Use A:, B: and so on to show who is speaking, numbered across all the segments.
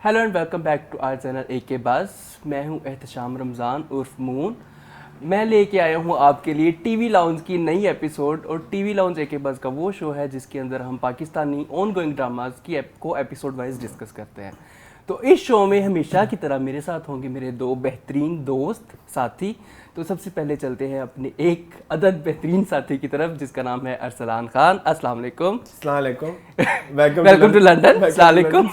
A: Hello and welcome back to our channel AK बस। मैं हूं एहतशाम रमज़ान उर्फ मून। मैं लेके आया हूं आपके लिए टीवी लाउंज की नई एपिसोड। और टीवी लाउंज AK बस का वो शो है जिसके अंदर हम पाकिस्तानी ऑन गोइंग ड्रामाज की को एपिसोड वाइज डिस्कस करते हैं। तो इस शो में हमेशा की तरह मेरे साथ होंगे मेरे दो बेहतरीन दोस्त साथी। तो सबसे पहले चलते हैं अपने एक अदद बेहतरीन साथी की तरफ जिसका नाम है अरसलान खान। अस्सलाम वालेकुम। Welcome to London. अस्सलाम वालेकुम।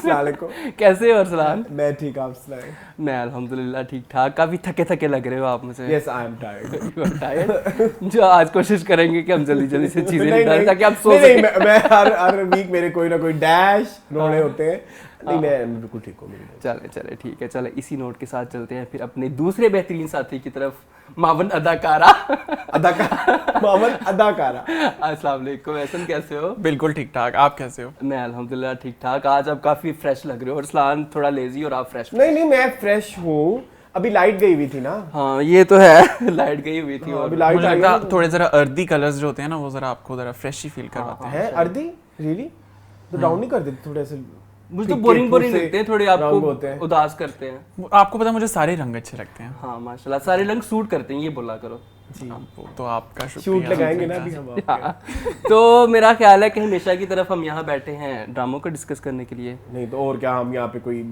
A: कैसे हो अरसलान?
B: मैं ठीक, आप सुनाएं?
A: मैं अल्हम्दुलिल्लाह ठीक ठाक। काफी थके थके लग रहे हो आप मुझे।
B: Yes, I am tired.
A: You are tired? जो आज कोशिश करेंगे कि हम जल्दी जल्दी से चीजें निकालें ताकि आप सो
B: नहीं,
A: सकें।
B: मैं हर वीक मेरे कोई ना कोई डैश रोने होते हैं। नहीं, मैं बिल्कुल ठीक हूँ।
A: चले ठीक है। चले इसी नोट के साथ चलते हैं फिर अपने दूसरे बेहतरीन साथी की तरफ, मावन अदाकारा।
B: मावन अदाकारा।
A: अस्सलाम वालेकुम। एहसन कैसे हो?
C: बिल्कुल ठीक ठाक, आप कैसे हो?
A: मैं अल्हम्दुलिल्लाह ठीक ठाक। आज आप काफी फ्रेश लग रहे हो। अरसलान थोड़ा लेजी और आप फ्रेश।
B: नहीं, मैं फ्रेश हूँ। अभी लाइट गई हुई थी ना।
A: हाँ ये तो है। लाइट गई हुई थी और
B: अभी लाइट
C: मुझे
B: आई
C: लगता
B: है।
C: है थोड़े जरा अर्दी कलर्स जो होते हैं ना वो जरा आपको जरा फ्रेश ही फील करवाते हैं।
B: है अर्दी रियली तो डाउन नहीं कर देते थोड़े से?
A: मुझे तो बोरिंग लगते हैं थोड़े,
B: रंग
A: आपको
B: होते हैं।
A: उदास करते हैं।
C: आपको पता है मुझे सारे रंग अच्छे लगते हैं।
A: हाँ माशाल्लाह सारे रंग सूट करते हैं, ये बोला करो।
B: जी,
C: वो तो आपका
B: शूट
C: शुक्रिया।
B: लगाएंगे ना अभी हम आपके।
A: हाँ। तो मेरा ख्याल है कि हमेशा की तरफ हम यहाँ बैठे हैं ड्रामों को डिस्कस करने के लिए।
B: नहीं तो और क्या, हम यहाँ पे कोई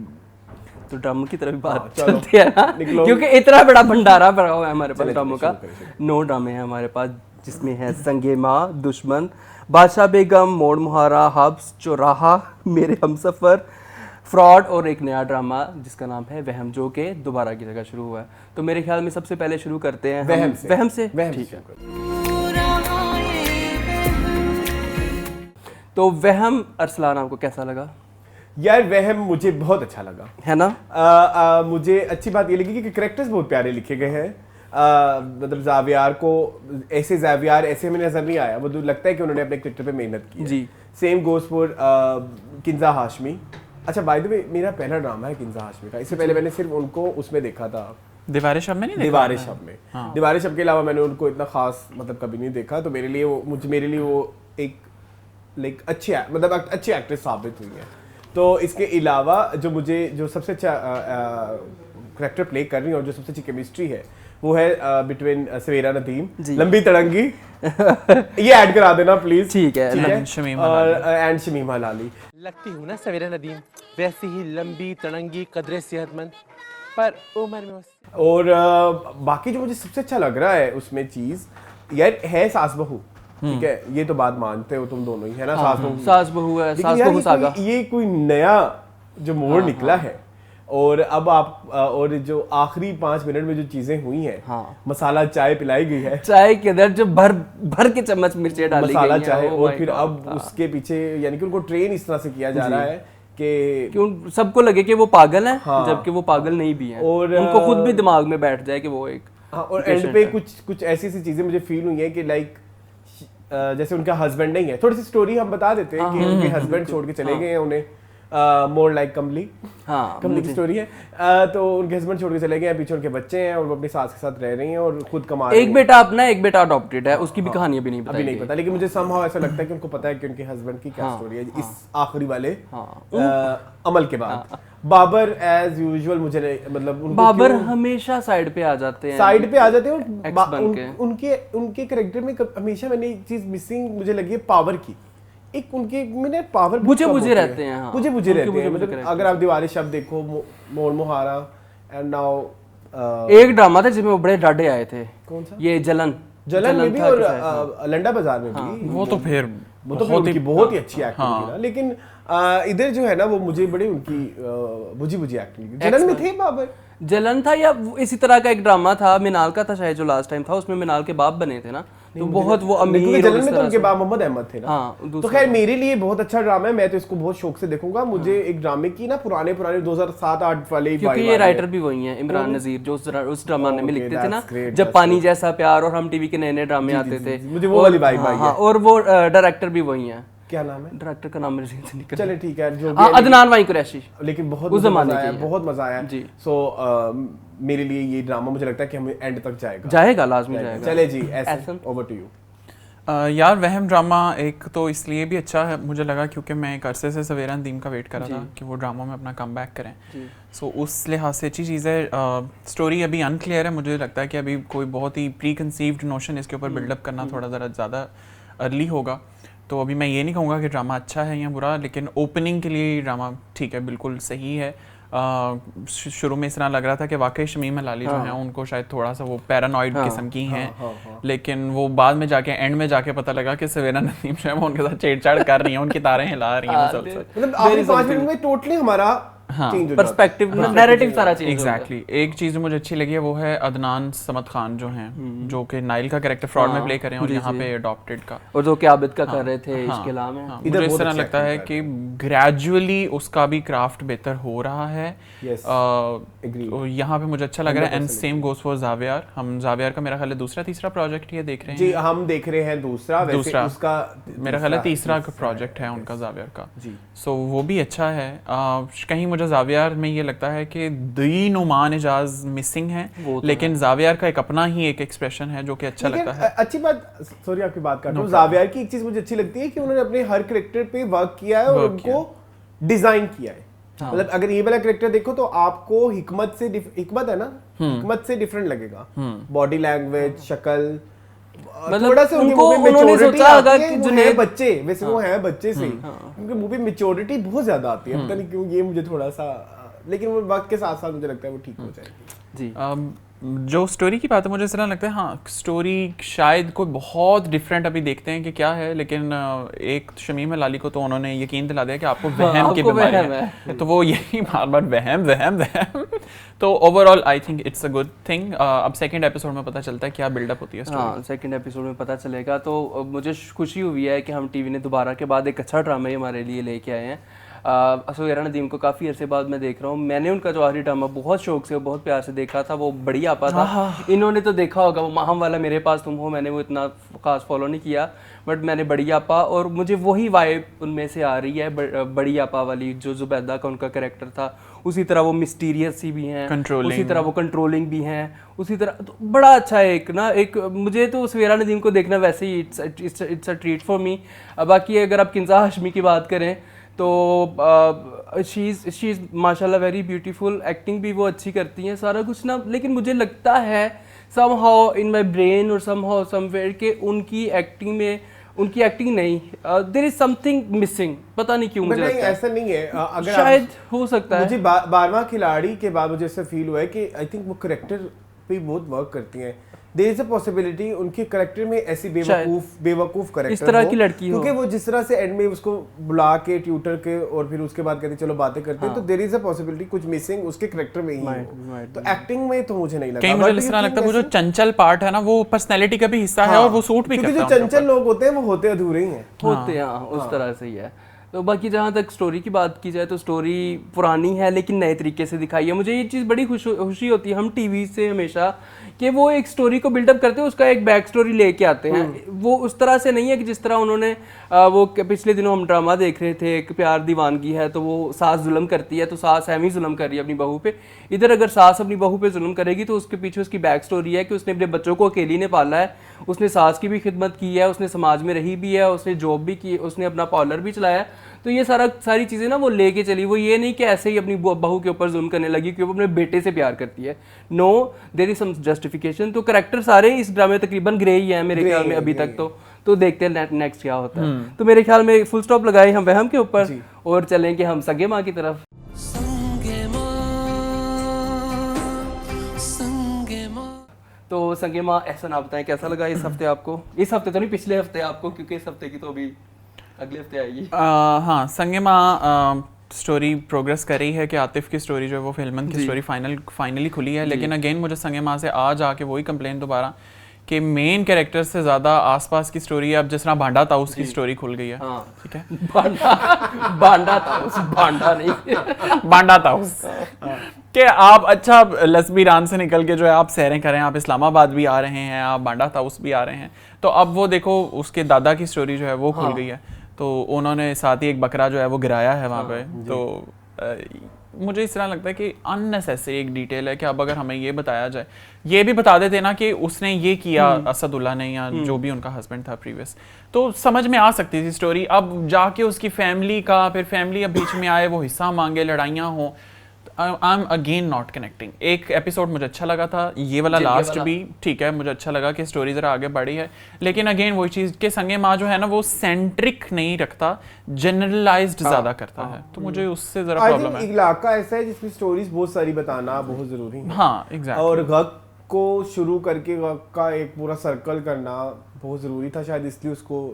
A: तो ड्रामों की तरफ बात
B: चलो,
A: चलती है ना,
B: निकलो।
A: क्योंकि इतना बड़ा भंडारा भरा हुआ है हमारे पास
B: चले,
A: ड्रामों का।
B: शुरू करें।
A: 9 ड्रामे हैं हमारे पास जिसमें है संगे माँ, दुश्मन, बादशाह बेगम, मोड़ मुहारा, हब्स, चौराहा, मेरे हमसफर, फ्रॉड और एक नया ड्रामा जिसका नाम है वहम, जो कि दोबारा की जगह शुरू हुआ है। तो मेरे ख्याल में सबसे पहले शुरू करते हैं वहम से। ठीक है। तो वहम अरसलान आपको कैसा लगा?
B: यार वहम मुझे बहुत अच्छा लगा,
A: है ना?
B: मुझे अच्छी बात ये लगी कि कैरेक्टर्स बहुत प्यारे लिखे गए हैं। मतलब जावियार को जावियार ऐसे हमें नजर नहीं आया, वो तो लगता है कि उन्होंने अपने कैरेक्टर पे मेहनत की है।
A: जी।
B: Same goes for Kinza Hashmi. अच्छा बाय द वे मेरा पहला ड्रामा है किंजा हाशमी का। इससे पहले मैंने सिर्फ उनको उसमें देखा था,
C: दीवारें शब में नहीं देखा?
B: दीवारें शब में।
C: हाँ।
B: दीवारें शब के अलावा मैंने उनको इतना खास मतलब कभी नहीं देखा। तो मेरे लिए वो एक लाइक अच्छी एक्ट्रेस साबित हुई है। तो इसके अलावा जो सबसे अच्छा करैक्टर प्ले कर रही है और जो सबसे अच्छी केमिस्ट्री है वो है बिटवीन सवेरा नदीम, लंबी तड़ंगी। ये ऐड करा देना प्लीज।
A: ठीक है।
C: शमीमा
B: और एंड शमीमा लाली।
D: लगती हूँ ना सवेरा नदीम, वैसी ही लंबी तड़ंगी, कदरे सेहतमंद, पर उम्र में
B: और बाकी जो मुझे सबसे अच्छा लग रहा है उसमें चीज यार है सास बहू। ठीक है, ये तो बात मानते हो तुम दोनों ही, है ना? सास बहू
A: है,
B: लेकिन
A: सास
B: यार
A: बहू सागा।
B: ये कोई नया जो मोड़ निकला है। और अब आप और जो आखिरी 5 मिनट में जो चीजें हुई हैं, मसाला चाय पिलाई गई है,
A: चाय के अंदर जो भर के चम्मच मिर्चें डाली गई हैं,
B: मसाला चाय।
A: oh
B: और
A: my
B: फिर
A: God,
B: अब उसके पीछे यानी कि उनको ट्रेन इस तरह से किया जा रहा है कि
A: सबको लगे कि वो पागल है, जबकि वो पागल नहीं भी है।
B: और
A: उनको खुद भी दिमाग में बैठ जाए कि वो एक
B: और एंड पे कुछ ऐसी चीजें मुझे फील हुई है कि लाइक जैसे उनका हस्बैंड नहीं है। थोड़ी सी स्टोरी हम बता देते हैं कि उनके हस्बैंड छोड़ के चले गए हैं उन्हें। मोर लाइक कमली की स्टोरी है। तो उनके हस्बैंड छोड़ के चले गए हैं, पीछे उनके बच्चे हैं और वो अपनी सास के साथ रह रही हैं और खुद कमा रही हैं।
A: एक बेटा अपना, एक बेटा अडॉप्टेड है, उसकी भी कहानी अभी नहीं
B: अभी नहीं पता। लेकिन मुझे समहाउ ऐसा लगता है कि उनको पता है कि उनके हस्बैंड की क्या स्टोरी है इस आखिरी वाले अमल के बाद। बाबर एज यूजुअल मुझे मतलब
A: बाबर हमेशा साइड पे आ जाते हैं
B: और उनके कैरेक्टर में हमेशा मैंने एक चीज मिसिंग मुझे लगी है, पावर की। एक उनके मैंने पावर
A: बुझे रहते हैं।
B: बुझे रहते हैं। मतलब अगर आप दीवारें शब्द देखो, मोड़ मुहारा एंड नाउ
A: एक ड्रामा था जिसमें वो बड़े डाडे आए थे।
B: कौन सा?
A: ये जलन
B: में भी और लंडा बाजार में भी।
C: वो तो फिर
B: बहुत ही अच्छी एक्टिंग थी ना। लेकिन इधर जो है ना वो मुझे बड़ी उनकी बुझी एक्टिंग। जलन में थे बाबर।
A: जलन था या इसी तरह का एक ड्रामा था मिनाल का था शायद जो लास्ट टाइम था, उसमें मिनाल के बाप बने थे ना, तो बहुत वो अमीर।
B: जलन में तो उनके बाप मोहम्मद अहमद थे ना।
A: हाँ,
B: तो खैर मेरे लिए बहुत अच्छा ड्रामा है, मैं तो इसको बहुत शौक से देखूंगा। मुझे एक ड्रामे की ना पुराने 2007-8 वाले,
A: क्योंकि ये राइटर भी वही हैं, इमरान नजीर, जो उस ड्रामा में लिखते थे ना, जब पानी जैसा प्यार और हम टीवी के नए ड्रामे आते थे,
B: मुझे वो वाली वाइब आई है।
A: और वो डायरेक्टर भी वही हैं।
B: क्या नाम है
A: डायरेक्टर का? नाम मेरे से निकल।
B: चले ठीक है, जो भी
A: अदनान वाई कुरैशी।
B: लेकिन बहुत मजा आया
A: जी।
B: सो मेरे लिए ये ड्रामा मुझे लगता है कि हमें एंड तक जाएगा
A: लाजमी जाएगा।
B: चले जी, ऐसे ओवर टू यू।
C: यार वहम ड्रामा एक तो इसलिए भी अच्छा है मुझे लगा क्योंकि मैं एक अरसे से सवेरा नदीम का वेट कर रहा था कि वो ड्रामा में अपना कम बैक करें। सो उस लिहाज से अच्छी चीज़ है। स्टोरी अभी अनक्लियर है, मुझे लगता है कि अभी कोई बहुत ही प्री कंसीव्ड नोशन इसके ऊपर बिल्डअप करना थोड़ा ज़रा ज़्यादा अर्ली होगा। तो अभी मैं ये नहीं कहूँगा कि ड्रामा अच्छा है या बुरा, लेकिन ओपनिंग के लिए ड्रामा ठीक है, बिल्कुल सही है। शुरू में इस तरह लग रहा था कि वाकई शमीम हलाली जो हैं उनको शायद थोड़ा सा वो पैरानॉइड किस्म की हैं, लेकिन वो बाद में जाके एंड में जाके पता लगा कि सवेरा नदीम जो है वो उनके साथ छेड़छाड़ कर रही हैं, उनकी तारें हिला रही हैं मुसलसल।
B: मतलब आखिरी 5 मिनट में टोटली हमारा
A: पर्सपेक्टिव नैरेटिव सारा चेंज
C: एग्जैक्टली। एक चीज़ जो मुझे अच्छी लगी है वो है अदनान समद खान जो हैं, जो कि नाइल का कैरेक्टर फ्रॉड में प्ले कर रहे हैं और यहाँ पे अडॉप्टेड का,
A: और जो कि आबिद का कर रहे थे इसके अलावा।
C: मुझे इस तरह लगता है कि ग्रेजुअली उसका भी क्राफ्ट बेहतर हो रहा है। यहाँ पे मुझे अच्छा लग रहा है। And same goes for Xavier. हम जावियर का मेरा ख्याल है दूसरा तीसरा प्रोजेक्ट ये देख रहे हैं
B: जी, हम देख रहे हैं दूसरा उसका
C: मेरा ख्याल है तीसरा प्रोजेक्ट है उनका जावियर का जी। सो वो भी अच्छा है। कहीं मुझे जावियर में ये लगता है कि दी नुमान एजाज मिसिंग है, लेकिन जावियर का एक अपना ही एक एक्सप्रेशन है जो कि अच्छा लगता है।
B: अच्छी बात, सॉरी आपकी बात काट रहा हूं, जावियर की एक चीज मुझे अच्छी लगती है कि उन्होंने अपने हर कैरेक्टर पे वर्क किया है और उनको डिजाइन किया है। मतलब अगर ये वाला कैरेक्टर देखो तो आपको हिकमत है ना, हिकमत से डिफरेंट लगेगा, बॉडी लैंग्वेज, शक्ल, मतलब थोड़ा सा उनको उन्होंने सोचा होगा कि जुनैद बच्चे, वैसे वो हैं बच्चे से, उनके मुंह पे मैच्योरिटी बहुत ज्यादा आती है, पता नहीं क्यों ये मुझे थोड़ा सा, लेकिन वो वक्त के साथ साथ मुझे लगता है वो ठीक हो जाएगी जी।
C: जो स्टोरी की बात है मुझे ऐसा लगता है हाँ स्टोरी शायद कोई बहुत डिफरेंट अभी देखते हैं कि क्या है, लेकिन एक शमीम हलाली को तो उन्होंने यकीन दिला दिया कि आपको वहम की बीमारी है, तो वो यही बार बार वहम वहम वहम। तो overall I think it's a good thing. अब सेकंड एपिसोड में पता चलता है क्या बिल्डअप होती है स्टोरी।
A: हाँ, सेकंड एपिसोड में पता चलेगा। तो मुझे खुशी हुई है कि हम टीवी ने दोबारा के बाद एक अच्छा ड्रामा ही हमारे लिए लेके आए हैं। सवेरा नदीम को काफ़ी अरसे बाद मैं देख रहा हूँ। मैंने उनका जो आखिरी ड्रामा बहुत शौक से और बहुत प्यार से देखा था, वो बड़ी आपा था। इन्होंने तो देखा होगा वो माहम वाला मेरे पास तुम हो, मैंने वो इतना खास फॉलो नहीं किया, बट मैंने बड़ी आपा, और मुझे वही वाइब उनमें से आ रही है, बड़ी आपा वाली। जो जुबैदा का उनका कैरेक्टर था, उसी तरह वो मिस्टीरियस सी भी हैं, उसी तरह वो कंट्रोलिंग भी हैं, उसी तरह तो बड़ा अच्छा है एक मुझे तो सवेरा नदीम को देखना वैसे ही it's a treat for me. बाकी अगर आप किंजा हाशमी की बात करें तो शी इज़ माशाल्लाह वेरी ब्यूटीफुल, एक्टिंग भी वो अच्छी करती हैं, सारा कुछ ना। लेकिन मुझे लगता है समहाउ इन माय ब्रेन और समहाउ समवेयर के उनकी एक्टिंग नहीं, देयर इज समथिंग मिसिंग, पता नहीं क्यों मुझे लगता है।
B: ऐसा नहीं है, अगर
A: शायद हो सकता है।
B: मुझे 12वां खिलाड़ी के बाद मुझे ऐसा फील हुआ है कि आई थिंक वो कैरेक्टर पे बहुत वर्क करती हैं। देयर इज अ पॉसिबिलिटी उनके कैरेक्टर में ऐसी बेवकूफ कैरेक्टर
A: इस तरह की लड़की हो,
B: क्योंकि वो जिस तरह से एंड में उसको बुला के ट्यूटर के और फिर उसके बाद कहते चलो बातें करते हैं, तो देयर इज अ पॉसिबिलिटी कुछ मिसिंग उसके कैरेक्टर में ही है। तो एक्टिंग में तो मुझे नहीं लगा,
C: कहीं मुझे इस तरह लगता है वो जो चंचल पार्ट है ना वो पर्सनैलिटी का भी हिस्सा है और वो सूट भी करता है।
B: क्योंकि जो चंचल लोग होते हैं वो होते अधूरे ही हैं,
A: होते हैं उस तरह से ही है। तो बाकी जहाँ तक स्टोरी की बात की जाए तो स्टोरी पुरानी है लेकिन नए तरीके से दिखाई है। मुझे ये चीज़ बड़ी खुशी होती है हम टीवी से हमेशा कि वो एक स्टोरी को बिल्डअप करते हैं, उसका एक बैक स्टोरी लेके आते हैं। वो उस तरह से नहीं है कि जिस तरह उन्होंने वो पिछले दिनों हम ड्रामा देख रहे थे, एक प्यार दीवानगी है, तो वो सास जुल्म करती है तो सास एम ही जुल्म कर रही है अपनी बहू पे। इधर अगर सास अपनी बहू पे जुल्म करेगी तो उसके पीछे उसकी बैक स्टोरी है कि उसने अपने बच्चों को अकेली ने पाला है, उसने सास की भी खिदमत की है, उसने समाज में रही भी है, उसने जॉब भी की, उसने अपना पार्लर भी चलाया। तो ये सारी चीज़ें ना वो लेके चली। वो ये नहीं कि ऐसे ही अपनी बहू के ऊपर जुल्म करने लगी क्योंकि वो अपने बेटे से प्यार करती है। No, there is some justification. तो कैरेक्टर सारे इस ड्रामे तकरीबन ग्रे ही हैं मेरे ख्याल में अभी तक। तो देखते हैं नेक्स्ट क्या होता है। तो मेरे ख्याल में फुल स्टॉप लगाए हम वहम के ऊपर और चलेंगे हम सगे माँ की तरफ। तो संगे माँ एहसान आप बताएं कैसा लगा इस हफ्ते आपको? इस हफ्ते तो नहीं, पिछले हफ्ते आपको, क्योंकि इस हफ्ते की तो अभी अगले हफ्ते आएगी।
C: हाँ, संगे माँ स्टोरी प्रोग्रेस कर रही है कि आतिफ की स्टोरी जो है वो फिल्मन की स्टोरी फाइनली खुली है। लेकिन अगेन मुझे संगे माँ से आज आके वही कंप्लेन दोबारा कि मेन कैरेक्टर से ज्यादा आसपास की स्टोरी है। अब जिस तरह भांडा ताउस की स्टोरी खुल गई है, ठीक है,
A: भांडा ताउस, भांडा नहीं
C: भांडा ताउस कि आप अच्छा लसबीरान से निकल के जो है आप सैरें करें, आप इस्लामाबाद भी आ रहे हैं, आप भांडा ताउस भी आ रहे हैं। तो अब वो देखो उसके दादा की स्टोरी जो है वो खुल गई है, तो उन्होंने साथ ही एक बकरा जो है वो गिराया है वहाँ पे। तो मुझे इस तरह लगता है कि अननेसेसरी एक डिटेल है कि अब अगर हमें ये बताया जाए, ये भी बता देते ना कि उसने ये किया असदुल्ला ने या जो भी उनका हस्बैंड था प्रीवियस, तो समझ में आ सकती थी स्टोरी। अब जाके उसकी फैमिली का, फिर फैमिली अब बीच में आए, वो हिस्सा मांगे, लड़ाइयाँ हों, I am again not connecting. एक एपिसोड मुझे अच्छा लगा था, ये वाला लास्ट भी ठीक है, मुझे अच्छा लगा कि स्टोरी जरा आगे बढ़ी है, लेकिन अगेन वही चीज़ कि संगे माँ जो है ना वो सेंट्रिक नहीं रखता, जनरलाइज्ड ज़्यादा करता है, तो मुझे उससे ज़रा प्रॉब्लम है।
B: इलाका ऐसा है जिसमें स्टोरीज बहुत सारी बताना बहुत ज़रूरी है।
C: हाँ एग्जैक्टली।
B: और गक को शुरू करके गक का एक पूरा सर्कल करना बहुत ज़रूरी था, शायद इसलिए उसको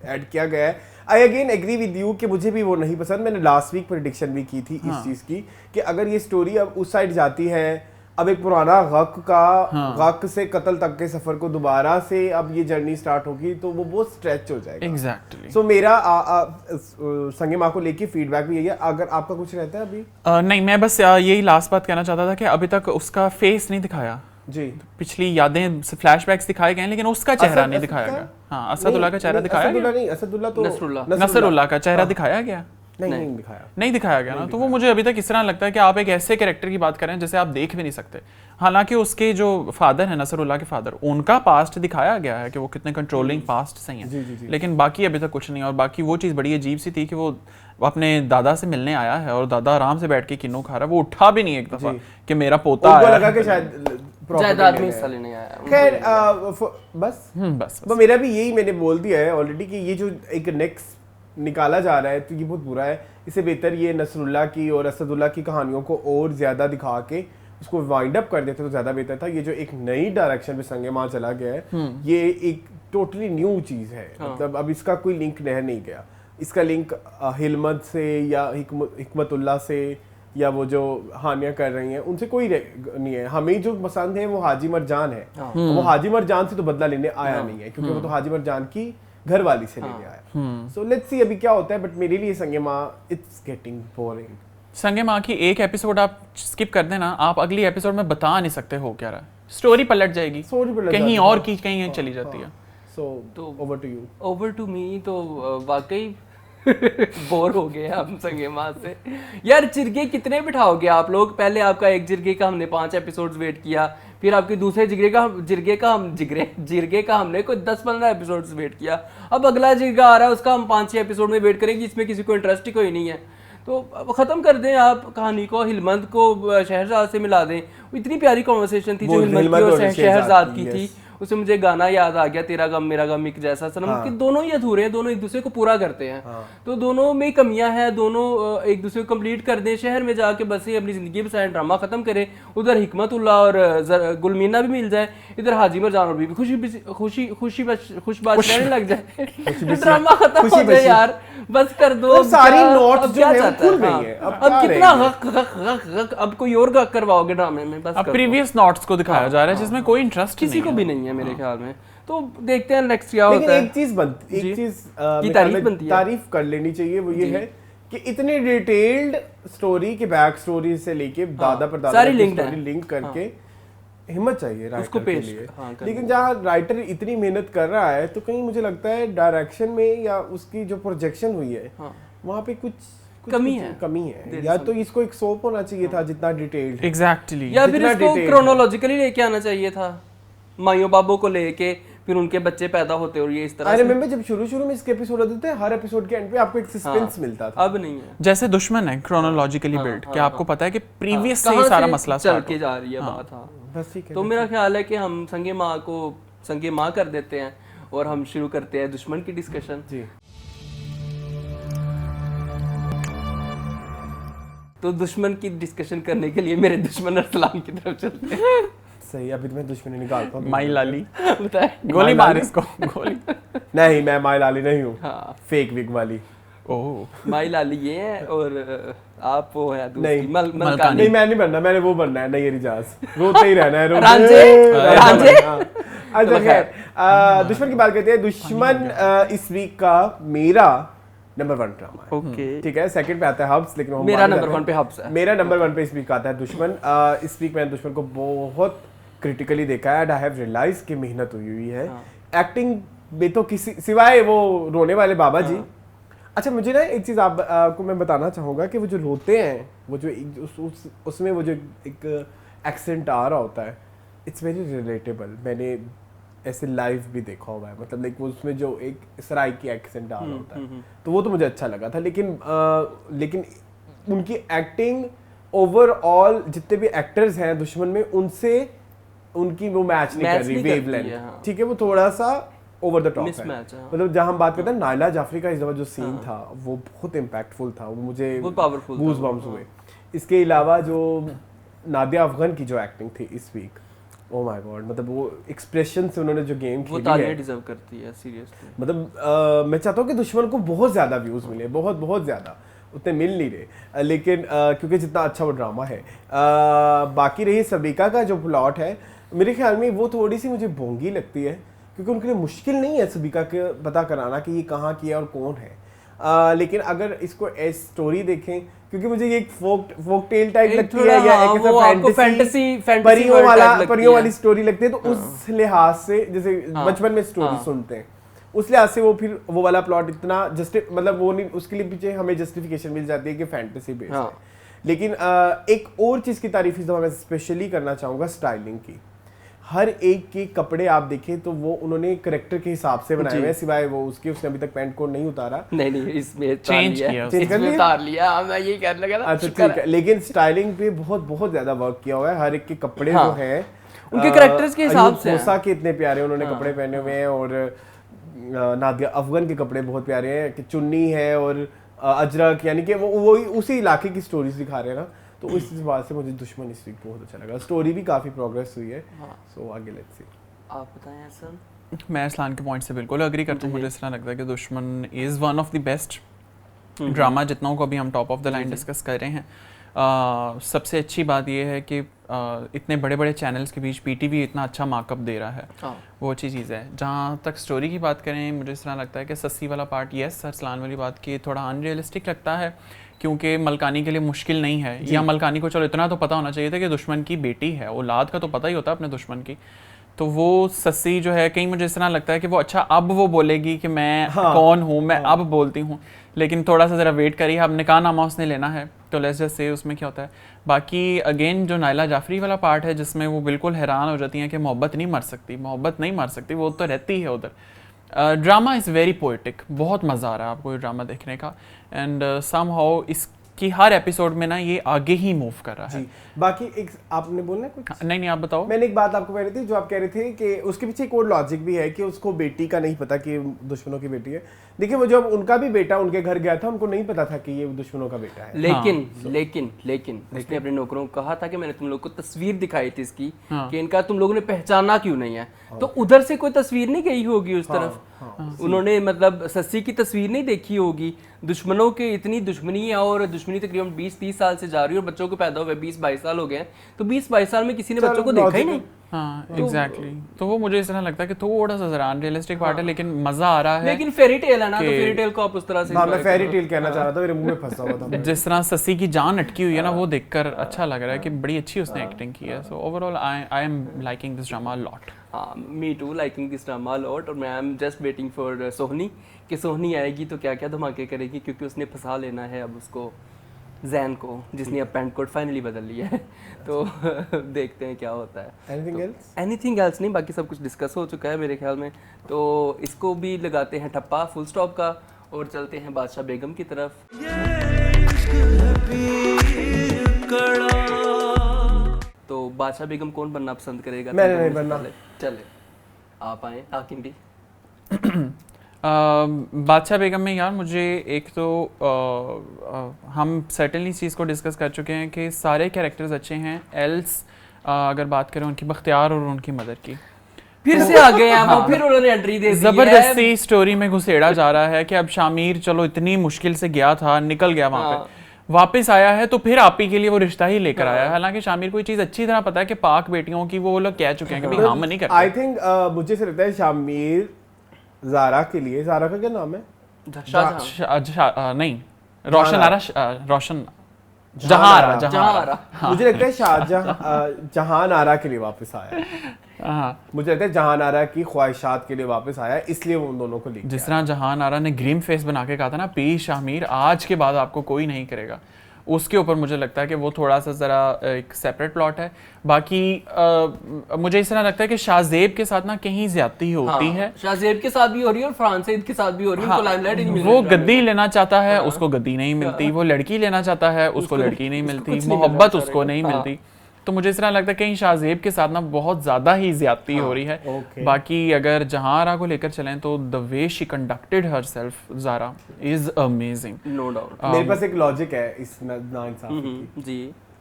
B: ऐड किया गया है। I again agree with you कि मुझे भी वो नहीं पसंद। मैंने लास्ट वीक प्रेडिक्शन भी की थी इस चीज़ की कि अगर ये स्टोरी अब उस साइड जाती है, अब एक पुराना गक का गक से कत्ल तक के सफ़र को दोबारा से अब ये जर्नी स्टार्ट होगी तो वो बहुत स्ट्रेच हो जाएगा।
C: एग्जैक्टली।
B: सो मेरा संगे माँ को लेके फीडबैक भी यही है। अगर आपका कुछ रहता है अभी?
C: नहीं, मैं बस यही लास्ट बात कहना चाहता था कि अभी तक उसका फेस नहीं दिखाया
B: जी।
C: पिछली यादें, फ्लैशबैक्स दिखाए गए हैं, लेकिन उसका चेहरा नहीं दिखाया गया। हाँ, असदुल्ला का चेहरा दिखाया गया,
B: नहीं असदुल्ला तो
C: नसरुल्लाह का चेहरा दिखाया गया
B: नहीं
C: दिखाया गया ना। तो वो मुझे अभी तक इस तरह लगता है कि आप एक ऐसे कैरेक्टर की बात कर रहे हैं जैसे आप देख भी नहीं सकते। हालांकि उसके जो फादर है, नसरुल्लाह के फादर, उनका पास्ट दिखाया गया है कि वो कितने कंट्रोलिंग पास्ट से हैं, लेकिन बाकी अभी तक कुछ नहीं। और बाकी वो चीज़ बड़ी अजीब सी थी कि वो अपने दादा से मिलने आया है और दादा आराम से बैठ के किन्नू खा रहा है, वो उठा भी नहीं एक दफा कि मेरा पोता आया,
B: लगा कि शायद
A: जायदाद में हिस्सा लेने आया।
B: खैर बस
C: बस
B: तो मेरा भी यही मैंने बोल दिया है ऑलरेडी कि ये जो एक नेक्स्ट निकाला जा रहा है तो ये बहुत बुरा है। इससे बेहतर ये नसरुल्लाह की और असदुल्ला की कहानियों को और ज़्यादा दिखा के उसको वाइंड अप कर देते तो ज़्यादा बेहतर था। ये जो एक नई डायरेक्शन में संगे माँ चला गया है, ये एक टोटली न्यू चीज़ है। मतलब अब इसका कोई लिंक रह नहीं गया। इसका लिंक हिलमत से या हिकमतुल्लाह से या वो जो हानिया कर रही हैं उनसे कोई नहीं है। हमें जो पसंद है वो हाजी मरजान है। वो हाजी मरजान से तो बदला लेने आया नहीं है क्योंकि वो तो हाजी मरजान की घर वाली से लेने आया। सो लेट्स सी अभी क्या होता है। बट मेरे लिए संगे माँ इट्स गेटिंग बोरिंग।
C: संगे माँ की एक एपिसोड आप स्किप कर देना, आप अगली एपिसोड में बता नहीं सकते हो क्या रहा है, स्टोरी पलट जाएगी, कहीं और की कहीं चली जाती है।
B: So over to you.
A: Over to me तो वाकई बोर हो गए हम संगे माँ से। यार जिरगे कितने बिठाओगे आप लोग? पहले आपका एक जिरगे का हमने 5 एपिसोड्स वेट किया, फिर आपके दूसरे जिरगे का हमने कोई 10-15 एपिसोड्स वेट किया, अब अगला जिरगा आ रहा है उसका हम 5-6 एपिसोड में वेट करेंगे। इसमें किसी को इंटरेस्ट ही कोई नहीं है तो अब ख़त्म कर दें आप कहानी को, हिलमत को शहरजाद से मिला दें। इतनी प्यारी कॉन्वर्सेशन थी जो हिलमत की और शहरजाद की थी, उससे मुझे गाना याद आ गया, तेरा गम मेरा गम एक जैसा सनम। कि दोनों ही अधूरे हैं, दोनों एक दूसरे को पूरा करते हैं। तो दोनों में कमियां हैं, दोनों एक दूसरे को कंप्लीट कर दें, शहर में जाके बसें, अपनी ज़िंदगी बसाएं, ड्रामा ख़त्म करें। उधर हिकमतुल्लाह और गुलमीना भी मिल जाए, इधर हाजी मरजान और भी खुश बात रहने लग जाए, ड्रामा खत्म हो जाए यार, बस कर दो।
B: सारी नोट्स जो है खुल गई है।
A: अब कितना गक अब कोई और गक करवाओगे ड्रामे में? बस
C: अब प्रीवियस नोट्स को दिखाया जा रहा है जिसमें कोई इंटरेस्ट
A: किसी को भी नहीं है मेरे ख्याल में। तो देखते हैं नेक्स्ट क्या होता है।
B: एक चीज तारीफ कर लेनी चाहिए, वो ये है कि इतनी डिटेल्ड स्टोरी के बैक स्टोरी से लेके दादा परदादा
A: सारी
B: लिंक करके हिम्मत चाहिए राइटर के लिए। लेकिन जहाँ राइटर इतनी मेहनत कर रहा है तो कहीं मुझे लगता है डायरेक्शन में या उसकी जो प्रोजेक्शन हुई है वहाँ पे कुछ कमी है। या तो इसको एक सोप होना चाहिए था जितना डिटेल्ड,
C: एग्जैक्टली,
A: या फिर इसको क्रोनोलॉजिकली लेके आना चाहिए था, माइयों बाबों को लेके, फिर उनके बच्चे पैदा होते और ये इस तरह।
B: आई रिमेंबर जब शुरू में इसके एपिसोड होते थे, हर एपिसोड के एंड पे आपको एक सस्पेंस मिलता था।
A: अब नहीं है।
C: जैसे दुश्मन है क्रोनोलॉजिकली बिल्ड कि आपको पता है कि प्रीवियस से ही सारा मसला
A: चल के जा रही है बात।
B: बस ठीक है।
A: तो मेरा ख्याल है कि हम संगे माँ को संगे माँ कर देते हैं और हम शुरू करते हैं दुश्मन की डिस्कशन।
B: जी।
A: तो दुश्मन की डिस्कशन करने के लिए मेरे दुश्मन अरसलान की तरफ चलते हैं।
B: सही, अभी तो मैं दुश्मनी निकालता हूँ।
C: माई लाली
A: बताए,
C: गोली मार इसको, गोली।
B: नहीं, मैं माई लाली नहीं हूँ।
A: हाँ,
B: फेक विग वाली।
C: ओह,
A: माई लाली ये है और आप वो है दूसरी
B: नहीं,
A: मलकानी।
B: नहीं मैं नहीं बनना, मैंने वो बनना है, नहीं रिजाज, रोते ही रहना है।
A: रांझे।
B: अच्छा खैर, दुश्मन की बात करते हैं। दुश्मन इस वीक का मेरा नंबर 1 ड्रामा है।
A: ओके,
B: ठीक है। सेकंड पे आता है हब्स, लेकिन
A: मेरा नंबर 1 पे हब्स है।
B: मेरा नंबर 1 पे इस वीक आता है दुश्मन। इस वीक मैंने दुश्मन को बहुत क्रिटिकली देखा है एंड आई हैव रियलाइज कि मेहनत हुई है। एक्टिंग में तो किसी सिवाय वो रोने वाले बाबा जी अच्छा मुझे ना एक चीज़ आपको मैं बताना चाहूँगा कि वो जो रोते हैं वो जो उसमें वो जो एक एक्सेंट आ रहा होता है, इट्स वेरी रिलेटेबल। मैंने ऐसे लाइव भी देखा हुआ है, मतलब लाइक वो उसमें जो एक सराइकी एक्सेंट आ रहा होता है, तो वो तो मुझे अच्छा लगा था। लेकिन उनकी एक्टिंग ओवरऑल जितने भी एक्टर्स हैं दुश्मन में, उनसे उनकी वो मैच नहीं कर रही वेवलेंथ, ठीक है, वो थोड़ा सा ओवर द टॉप है। मतलब जहाँ हम बात करते हैं नायला जाफरी का इस दफा जो सीन था वो बहुत इम्पैक्टफुल था, वो मुझे गूज बम्स हुए। इसके अलावा जो नादिया अफगान की जो एक्टिंग थी इस वीक, ओह माय गॉड, मतलब वो एक्सप्रेशन से उन्होंने जो गेम खेली है, वो
A: तालियां डिजर्व करती है सीरियसली।
B: मतलब मैं चाहता हूँ कि दुश्मन को बहुत ज़्यादा व्यूज़ मिले, बहुत ज़्यादा, उतने मिल नहीं रहे, लेकिन क्योंकि जितना अच्छा वो ड्रामा है। बाकी रही सबीका का जो प्लॉट है, मेरे ख्याल में वो थोड़ी सी मुझे भोंगी लगती है, क्योंकि उनके लिए मुश्किल नहीं है सबीका के पता कराना कि ये कहाँ की है और कौन है। लेकिन अगर इसको एज स्टोरी देखें, क्योंकि मुझे ये एक फोक टेल टाइप लगती है या एक फैंटेसी परियों वाली स्टोरी लगती है, तो उस लिहाज से जैसे बचपन में स्टोरी सुनते हैं, उस लिहाज से वो फिर वो वाला प्लॉट इतना मतलब वो नहीं, उसके लिए पीछे हमें जस्टिफिकेशन मिल जाती है कि फैंटेसी बेस्ड है। लेकिन एक और चीज़ की तारीफ इस दफा मैं स्पेशली करना चाहूँगा स्टाइलिंग की। हर एक के कपड़े आप देखें तो वो उन्होंने करेक्टर के हिसाब से बनाए हुए हैं, सिवाय वो उसके उसने अभी तक पैंट कोट नहीं उतारा।
A: नहीं इसमें
C: चेंज
A: उतार लिया, मैं ये कहने लगा ना।
B: अच्छा ठीक है, लेकिन स्टाइलिंग पे बहुत ज्यादा वर्क किया हुआ है। हर एक के कपड़े जो हैं
A: उनके करेक्टर्स के हिसाब से,
B: खोसा के इतने प्यारे उन्होंने कपड़े पहने हुए हैं, और नादिया अफगान के कपड़े बहुत प्यारे हैं, कि चुन्नी है और अजरक, यानी कि वो उसी इलाके की स्टोरीज दिखा रहे हैं ना, तो उस बात से मुझे दुश्मन इस वीक बहुत अच्छा लगा। स्टोरी भी काफ़ी प्रोग्रेस हुई है, सो आगे लेट्स सी।
A: आप बताएं अहसन।
C: मैं असलान के पॉइंट से बिल्कुल एग्री करता हूँ। मुझे इस तरह लगता है कि दुश्मन is one of the best drama जितनों को अभी हम top of the line discuss कर रहे हैं। सबसे अच्छी बात यह है कि इतने बड़े बड़े चैनल्स के बीच पीटीवी इतना अच्छा मार्कअप दे रहा है, वो अच्छी चीज़ है। जहाँ तक स्टोरी की बात करें, मुझे इस तरह लगता है कि सस्सी वाला पार्ट, यस अरसलान वाली बात की, थोड़ा अनरियलिस्टिक लगता है, क्योंकि मलकानी के लिए मुश्किल नहीं है, या मलकानी को चलो इतना तो पता होना चाहिए था कि दुश्मन की बेटी है, औलाद का तो पता ही होता है अपने दुश्मन की। तो वो सस्सी जो है, कहीं मुझे इस तरह लगता है कि वो अच्छा अब वो बोलेगी कि मैं कौन हूँ, मैं अब बोलती हूँ, लेकिन थोड़ा सा ज़रा वेट करिए, अब निकाहनामा उसने लेना है, तो लेट्स जस्ट से उसमें क्या होता है। बाकी अगेन जो नायला जाफरी वाला पार्ट है, जिसमें वो बिल्कुल हैरान हो जाती हैं कि मोहब्बत नहीं मर सकती, मोहब्बत नहीं मर सकती, वो तो रहती है उधर। ड्रामा इज़ वेरी पोएटिक, बहुत मज़ा आ रहा है आपको ये ड्रामा देखने का, एंड सम हाउ इसकी हर एपिसोड में ना ये आगे ही मूव कर रहा है।
B: बाकी एक आपने बोलना कुछ?
C: नहीं आप बताओ।
B: मैंने एक बात आपको कह रही थी, जो आप कह रहे थे कि उसके पीछे एक और लॉजिक भी है कि उसको बेटी का नहीं पता कि दुश्मनों की बेटी है। देखिए वो जब उनका भी बेटा उनके घर गया था, उनको नहीं पता था कि ये दुश्मनों का बेटा है।
A: लेकिन उसने अपने नौकरों को कहा था कि मैंने तुम लोग को तस्वीर दिखाई थी इसकी, कि इनका तुम लोगों ने पहचाना क्यों नहीं है, तो उधर से कोई तस्वीर नहीं गई होगी उस तरफ। उन्होंने मतलब सस्सी की तस्वीर नहीं देखी होगी। दुश्मनों के इतनी दुश्मनी है, और दुश्मनी तकरीबन 20-30 साल से जा रही है, और बच्चों को पैदा हुए 20-22 साल हो गए हैं, तो 20-22 साल में किसी ने बच्चों को देखा ही नहीं।
C: हाँ एग्जैक्टली, तो वो मुझे इस तरह लगता है कि थोड़ा सा जरा अनरियलिस्टिक पार्ट है, लेकिन मजा आ रहा है।
A: लेकिन फेरी टेल है ना, तो फेरी टेल को आप उस तरह से,
B: मैं फेरी टेल कहना चाह रहा था, मेरे मुंह में फंसा हुआ था।
C: जिस तरह सस्सी की जान अटकी हुई है ना, वो देखकर अच्छा लग रहा है कि बड़ी अच्छी उसने एक्टिंग की है। So overall I am liking this drama lot.
A: Me too liking this drama lot, और मैं I am just waiting for Sohni, कि सोहनी आएगी तो क्या क्या धमाके करेगी, क्योंकि उसने फंसा लेना है अब उसको, जैन को, जिसने अब पैंट कोट फाइनली बदल लिया है। तो देखते हैं क्या होता है। एनीथिंग एल्स नहीं, बाकी सब कुछ डिस्कस हो चुका है मेरे ख्याल में, तो इसको भी लगाते हैं ठप्पा फुल स्टॉप का, और चलते हैं बादशाह बेगम की तरफ। तो बादशाह बेगम कौन बनना पसंद करेगा?
B: मैं नहीं बनना।
A: चले आप आए हाकिम भी।
C: बादशाह बेगम में यार मुझे एक तो हम सर्टेनली इस चीज़ को डिस्कस कर चुके हैं कि सारे कैरेक्टर्स अच्छे हैं, एल्स अगर बात करें उनकी बख्तियार और उनकी मदर की,
A: फिर से आ गए हैं वो, फिर उन्होंने एंट्री दे दी है।
C: ज़बरदस्ती स्टोरी में घुसेड़ा जा रहा है कि अब शामिर चलो इतनी मुश्किल से गया था, निकल गया वहाँ पे, वापस आया है तो फिर आपी के लिए वो रिश्ता ही लेकर आया है। हालांकि शामिर को ये चीज़ अच्छी तरह पता है कि पाक बेटियों की वो लोग कह चुके हैं कि भाई हम नहीं करते।
B: आई थिंक मुझे से लगता है शामिर ज़ारा के लिए, ज़ारा का क्या नाम है?
C: नहीं रोशन आ रहा, रोशन जहां
B: मुझे लगता है जहान आरा के लिए वापस आया है।
C: हाँ,
B: मुझे लगता है जहान आरा की ख्वाहिशात के लिए वापस आया है, इसलिए वो उन दोनों को लेके
C: जिस तरह जहान आरा ने ग्रीम फेस बना के कहा था ना, पेश आमिर आज के बाद आपको कोई नहीं करेगा, उसके ऊपर मुझे लगता है कि वो थोड़ा सा ज़रा एक सेपरेट प्लॉट है। बाकी मुझे इस तरह लगता है कि शाहजेब के साथ ना कहीं ज्यादती होती है।
A: शाहजेब के साथ भी हो रही है और फ्रांसेद के साथ भी हो रही है।
C: हाँ,
A: लाइमलाइट नहीं मिल
C: वो
A: रही
C: गद्दी लेना चाहता है, उसको गद्दी नहीं मिलती। वो लड़की लेना चाहता है, उसको लड़की नहीं मिलती। मोहब्बत उसको नहीं मिलती। तो मुझे इस तरह लगता है कहीं शाहजेब के साथ ना बहुत ज्यादा ही ज्यादती हो रही है। बाकी अगर जहांरा को लेकर चलें तो the way she conducted herself Zara is amazing,
A: no doubt.
B: मेरे पास एक लॉजिक है इस नाइंसाफी की।
A: जी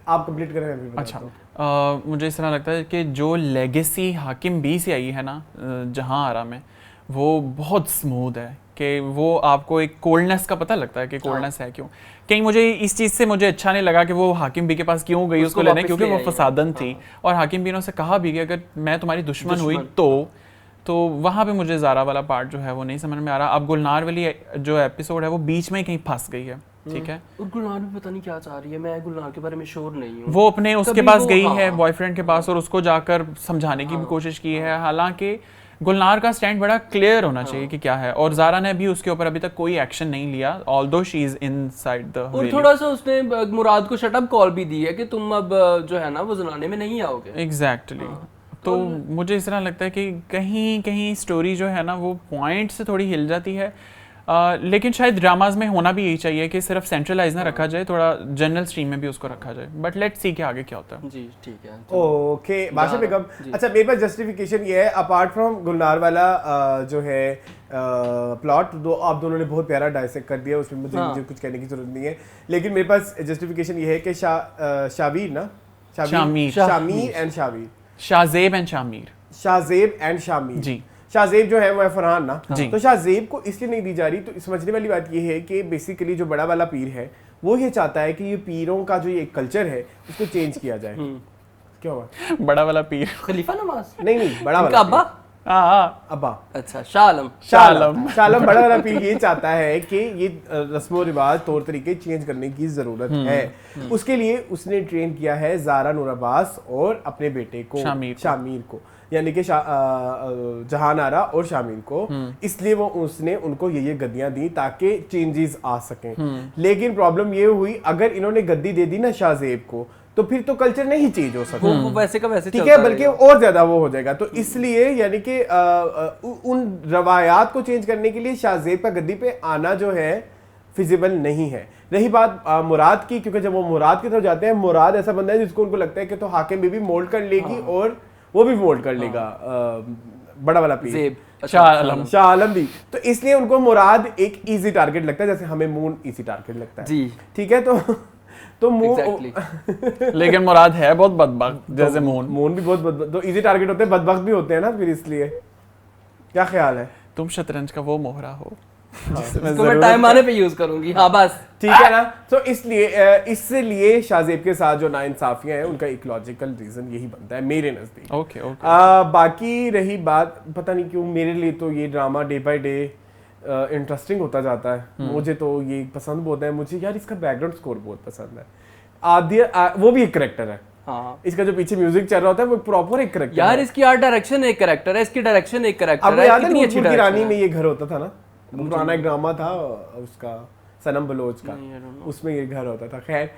B: आप कंप्लीट करें, मैं भी बताता हूं।
C: मुझे इस तरह लगता है कि जो लेगेसी हाकिम बी से आई है ना जहांरा में, वो बहुत स्मूथ है कि वो आपको एक कोल्डनेस का पता लगता है कि कोल्डनेस है क्यों। कहीं मुझे इस चीज़ से मुझे अच्छा नहीं लगा कि वो हाकिम बी के पास क्यों गई उसको लेने, क्योंकि वो फसादन थी। और हाकिम बी ने उसे कहा भी कि अगर मैं तुम्हारी दुश्मन हुई तो वहाँ पे मुझे ज़ारा वाला पार्ट जो है वो नहीं समझ में आ रहा। अब गुलनार वाली जो एपिसोड है वो बीच में ही कहीं फंस गई है, ठीक है।
A: और गुलनार भी पता नहीं क्या चाह रही है, मैं गुलनार के बारे में श्योर नहीं हूँ।
C: वो अपने उसके पास गई है बॉयफ्रेंड के पास और उसको जाकर समझाने की भी कोशिश की है। हालांकि गुलनार का स्टैंड बड़ा क्लियर होना चाहिए कि क्या है, और ज़ारा ने भी उसके ऊपर अभी तक कोई एक्शन नहीं लिया, although she is inside the हवेली।
A: और थोड़ा सा उसने मुराद को शटअप कॉल भी दी है कि तुम अब जो है ना वो जनाने में नहीं आओगे।
C: एग्जैक्टली। तो मुझे इस तरह लगता है कि कहीं कहीं स्टोरी जो है ना वो पॉइंट से थोड़ी हिल जाती है। लेकिन शायद ड्रामाज में होना भी यही चाहिए कि सिर्फ सेंट्रलाइज ना रखा जाए, थोड़ा जनरल स्ट्रीम में भी उसको रखा जाए। बट लेट्स सी कि आगे क्या होता है।
A: जी ठीक है।
B: ओके बादशाह बेगम, अच्छा मेरे पास जस्टिफिकेशन ये है, अपार्ट फ्रॉम गुलनार वाला जो है प्लॉट दो आप दोनों ने बहुत प्यारा डाइसेक्ट कर दिया, उसमें मुझे कुछ कहने की जरूरत नहीं है। लेकिन मेरे पास जस्टिफिकेशन ये है कि शावीर ना Shamir and Shavir,
C: Shahzeb and Shamir,
B: Shahzeb and Shamir
C: ji.
B: Shahzeb जो है वो है फरहान ना,
C: जी।
B: तो शाहजेब को इसलिए नहीं दी जा रही, तो समझने वाली बात ये है कि बेसिकली जो बड़ा वाला पीर है वो ये चाहता है कि ये पीरों का जो ये कल्चर है उसको चेंज किया जाए। क्या हुआ?
C: बड़ा वाला पीर
A: खलीफा नवाज
B: नहीं बड़ा वाला
A: अब्बा।
B: अब्बा
A: अच्छा शाह आलम
B: शालम बड़ा वाला पीर ये चाहता है कि ये रस्मो रिवाज तौर तरीके चेंज करने की जरूरत है। उसके लिए उसने ट्रेन किया है ज़ारा नूर अब्बास और अपने बेटे को शामीर को, यानी कि जहान आरा और शामीर को। इसलिए वो उसने उनको ये गद्दियां दी ताकि चेंजेस आ सकें। लेकिन प्रॉब्लम ये हुई, अगर इन्होंने गद्दी दे दी ना शाहजेब को तो फिर तो कल्चर नहीं चेंज हो सकता,
A: वो वैसे का वैसे
B: ठीक है, बल्कि और ज्यादा वो हो जाएगा। तो इसलिए यानी कि उन रवायात को चेंज करने के लिए शाहजेब का गद्दी पे आना जो है फिजिबल नहीं है। रही बात मुराद की, क्योंकि जब वो मुराद की तरफ जाते हैं, मुराद ऐसा बंदा है जिसको उनको लगता है कि तो हाकिम बीबी मोल्ड कर लेगी और वो भी मोल्ड कर लेगा बड़ा वाला पीर शाह आलम भी। तो इसलिए उनको मुराद एक इजी टारगेट लगता है, जैसे हमें मून इजी टारगेट लगता है जी, ठीक है। तो
A: exactly.
C: लेकिन मुराद है बहुत बदबख्त, जैसे
B: मून भी बहुत बदबख्त, तो इजी टारगेट होते हैं, बदबख्त भी होते हैं ना, फिर इसलिए क्या ख्याल है?
C: तुम शतरंज का वो मोहरा हो
A: इसको मैं टाइम आने पे यूज करूंगी। हाँ बस
B: ठीक है ना। तो इसलिए शाहजेब के साथ जो नाइंसाफियां हैं उनका इकोलॉजिकल रीजन यही बनता है मेरे नजदीक।
C: ओके।
B: बाकी रही बात, पता नहीं क्यों मेरे लिए तो ये drama day by day interesting होता जाता है। मुझे तो ये पसंद बहुत है, मुझे यार इसका बैकग्राउंड स्कोर बहुत पसंद है। आदिया वो भी एक करेक्टर है। हाँ। इसका जो पीछे म्यूजिक चल रहा होता है वो प्रॉपर एक करेक्टर
A: यार है। इसकी आर्ट डायरेक्शन एक करेक्टर है, इसकी डायरेक्शन एक करेक्टर है।
B: अब याद है नूरपुर की रानी में ये घर होता था ना, पुराना एक ड्रामा था उसका सनम बलोच का, उसमें ये घर होता था। खैर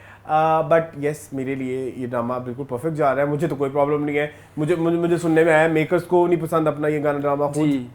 B: बट यस मेरे लिए ये ड्रामा बिल्कुल परफेक्ट जा रहा है, मुझे तो कोई प्रॉब्लम नहीं है। मुझे सुनने में आया मेकर्स को नहीं पसंद अपना ये गाना ड्रामा खुद,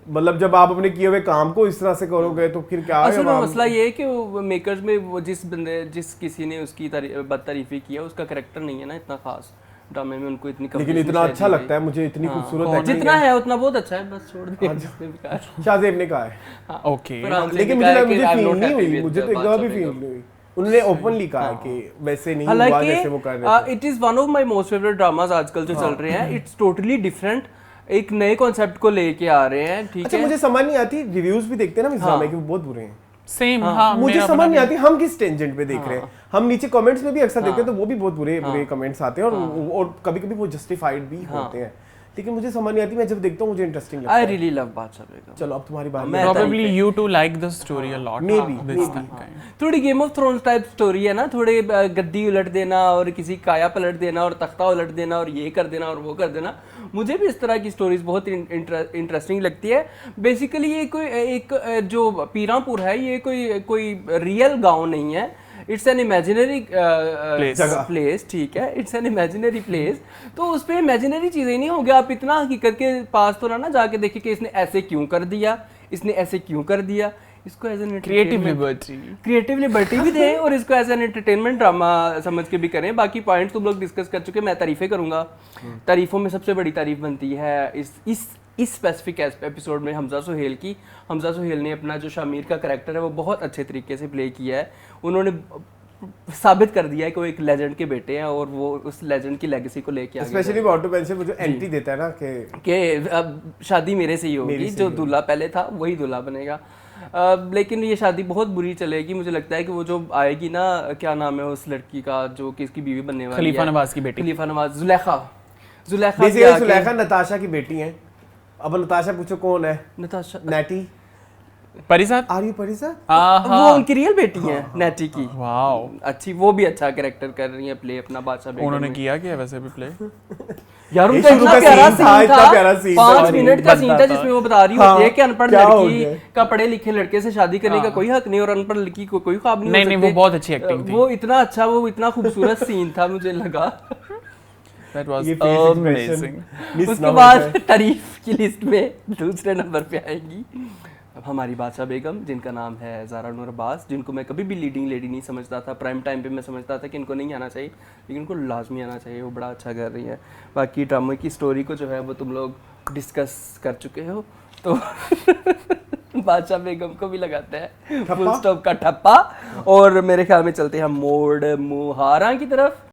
B: मतलब जब आप अपने किए हुए काम को इस तरह से करोगे तो फिर क्या है?
A: मसला ये है कि वो मेकर्स में वो जिस किसी ने उसकी बदतारीफी किया उसका कैरेक्टर नहीं है ना इतना खास ड्रामे में, उनको इतनी
B: लेकिन इतना अच्छा लगता है मुझे, इतनी खूबसूरत
A: जितना है उतना बहुत अच्छा है, बस छोड़ दे।
B: शाहजेब ने कहा है
C: ओके,
B: लेकिन मुझे फील नहीं हुई, मुझे तो एकदम भी फील नहीं हुई। उन्होंने ओपनली कहा कि वैसे नहीं हुआ जैसे वो कर रहे थे।
A: It is one of my most favourite dramas आजकल जो चल रहे हैं। इट्स टोटली डिफरेंट, एक नए कॉन्सेप्ट को लेके आ रहे हैं, ठीक है।
B: अच्छा मुझे समझ नहीं आती, रिव्यूज भी देखते हैं ना इस ड्रामे के, वो बहुत बुरे हैं।
C: सेम हाँ,
B: मुझे समझ नहीं आती हम किस टेंजेंट पे देख रहे हैं। हम नीचे कमेंट्स में भी अक्सर देखते हैं तो वो भी बहुत बुरे कमेंट्स आते हैं और कभी-कभी वो जस्टिफाइड भी होते हैं। लेकिन मुझे समझ नहीं आती, मैं जब देखता हूँ मुझे इंटरेस्टिंग लगता
A: आई
B: है।
A: रियली लव बादशाह बेगम।
B: चलो अब तुम्हारी बात
A: मैं
C: Probably you two like the story a lot.
B: Maybe,
C: this
B: maybe.
C: time.
A: थोड़ी game of thrones type story है ना, थोड़े गद्दी उलट देना और किसी काया पलट देना और तख्ता उलट देना और ये कर देना और वो कर देना। मुझे भी इस तरह की स्टोरीज बहुत इंटरेस्टिंग लगती है। बेसिकली ये कोई एक जो पीरापुर है ये कोई रियल गांव नहीं है, इट्स एन इमेजिनरी प्लेस, ठीक है, इट्स एन इमेजिनरी प्लेस। तो उस पर इमेजिनरी चीज़ें नहीं होगी, आप इतना हकीकत के पास तो ना जाके देखिए कि इसने ऐसे क्यों कर दिया, इसने ऐसे क्यों कर दिया। इसको as an
C: Creative liberty.
A: Creative liberty भी दें और इसको एज एन एंटरटेनमेंट ड्रामा समझ के भी करें। बाकी पॉइंट्स तुम लोग डिस्कस कर चुके, मैं तारीफ़ें करूँगा। तारीफ़ों में सबसे बड़ी तारीफ़ बनती है इस स्पेसिफिक एपिसोड में हमजा सुहेल की। हमजा सुहेल ने अपना जो शामिर का करैक्टर है वो बहुत अच्छे तरीके से प्ले किया है। उन्होंने साबित कर दिया है कि वो एक लेजेंड के बेटे हैं और वो उस लेजेंड की लेगेसी को लेके आगे
B: स्पेशली ऑटो पेंशन वो जो एंट्री देता है ना
A: कि अब शादी मेरे से ही होगी, जो दूल्हा पहले था वही दूल्हा बनेगा। लेकिन ये शादी बहुत बुरी चलेगी। मुझे लगता है कि वो जो आएगी ना, क्या नाम है उस लड़की का जो कि इसकी बीवी बनने वाली है,
C: खलीफा नवाज की बेटी,
A: खलीफा नवाज, जुलेखा
B: बेसिकली सुलेखा नताशा की बेटी है। अब नताशा पूछो कौन है?
A: नताशा
B: नैटी
C: परिसाद।
B: आर यू परिसाद?
A: वो उनकी रियल बेटी है नैटी की।
C: वाओ,
A: अच्छी, वो भी अच्छा कैरेक्टर कर रही है प्ले अपना बादशाह बेगम
C: उन्होंने
A: में।
C: किया क्या वैसे भी प्ले?
A: यार
B: ये
A: उनका
B: शुरू
A: इतना
B: का
A: प्यारा
B: scene
A: सीन
B: था, इतना
A: था,
B: प्यारा scene
A: 5
B: था।
A: मिनट का सीन था जिसमें वो बता रही होती है कि अनपढ़
B: क्या हो
A: लड़की
B: गया?
A: का पढ़े लिखे लड़के से शादी करने का कोई हक नहीं और अनपढ़ लड़की को कोई ख्वाब नहीं हो
C: नहीं,
A: सकते।
C: वो बहुत अच्छी एक्टिंग थी।
A: वो इतना अच्छा, वो इतना खूबसूरत सीन था, मुझे लगा।
C: That was
B: ये face expression
C: amazing.
B: miss ना
A: उसके
B: हो
A: बाद
B: जाए।
A: तारीफ की लिस्ट में दूसरे नंबर पे आएगी अब हमारी बादशाह बेगम, जिनका नाम है ज़ारा नूर अब्बास, जिनको मैं कभी भी लीडिंग लेडी नहीं समझता था। प्राइम टाइम पे मैं समझता था कि इनको नहीं आना चाहिए, लेकिन उनको लाजमी आना चाहिए। वो बड़ा अच्छा कर रही है। बाकी ड्रामे की स्टोरी को जो है वो तुम लोग डिस्कस कर चुके हो, तो बादशाह बेगम को भी लगाते हैं फुल स्टॉप का ठप्पा और मेरे ख्याल में चलते हैं मोड़ मुहारा की तरफ।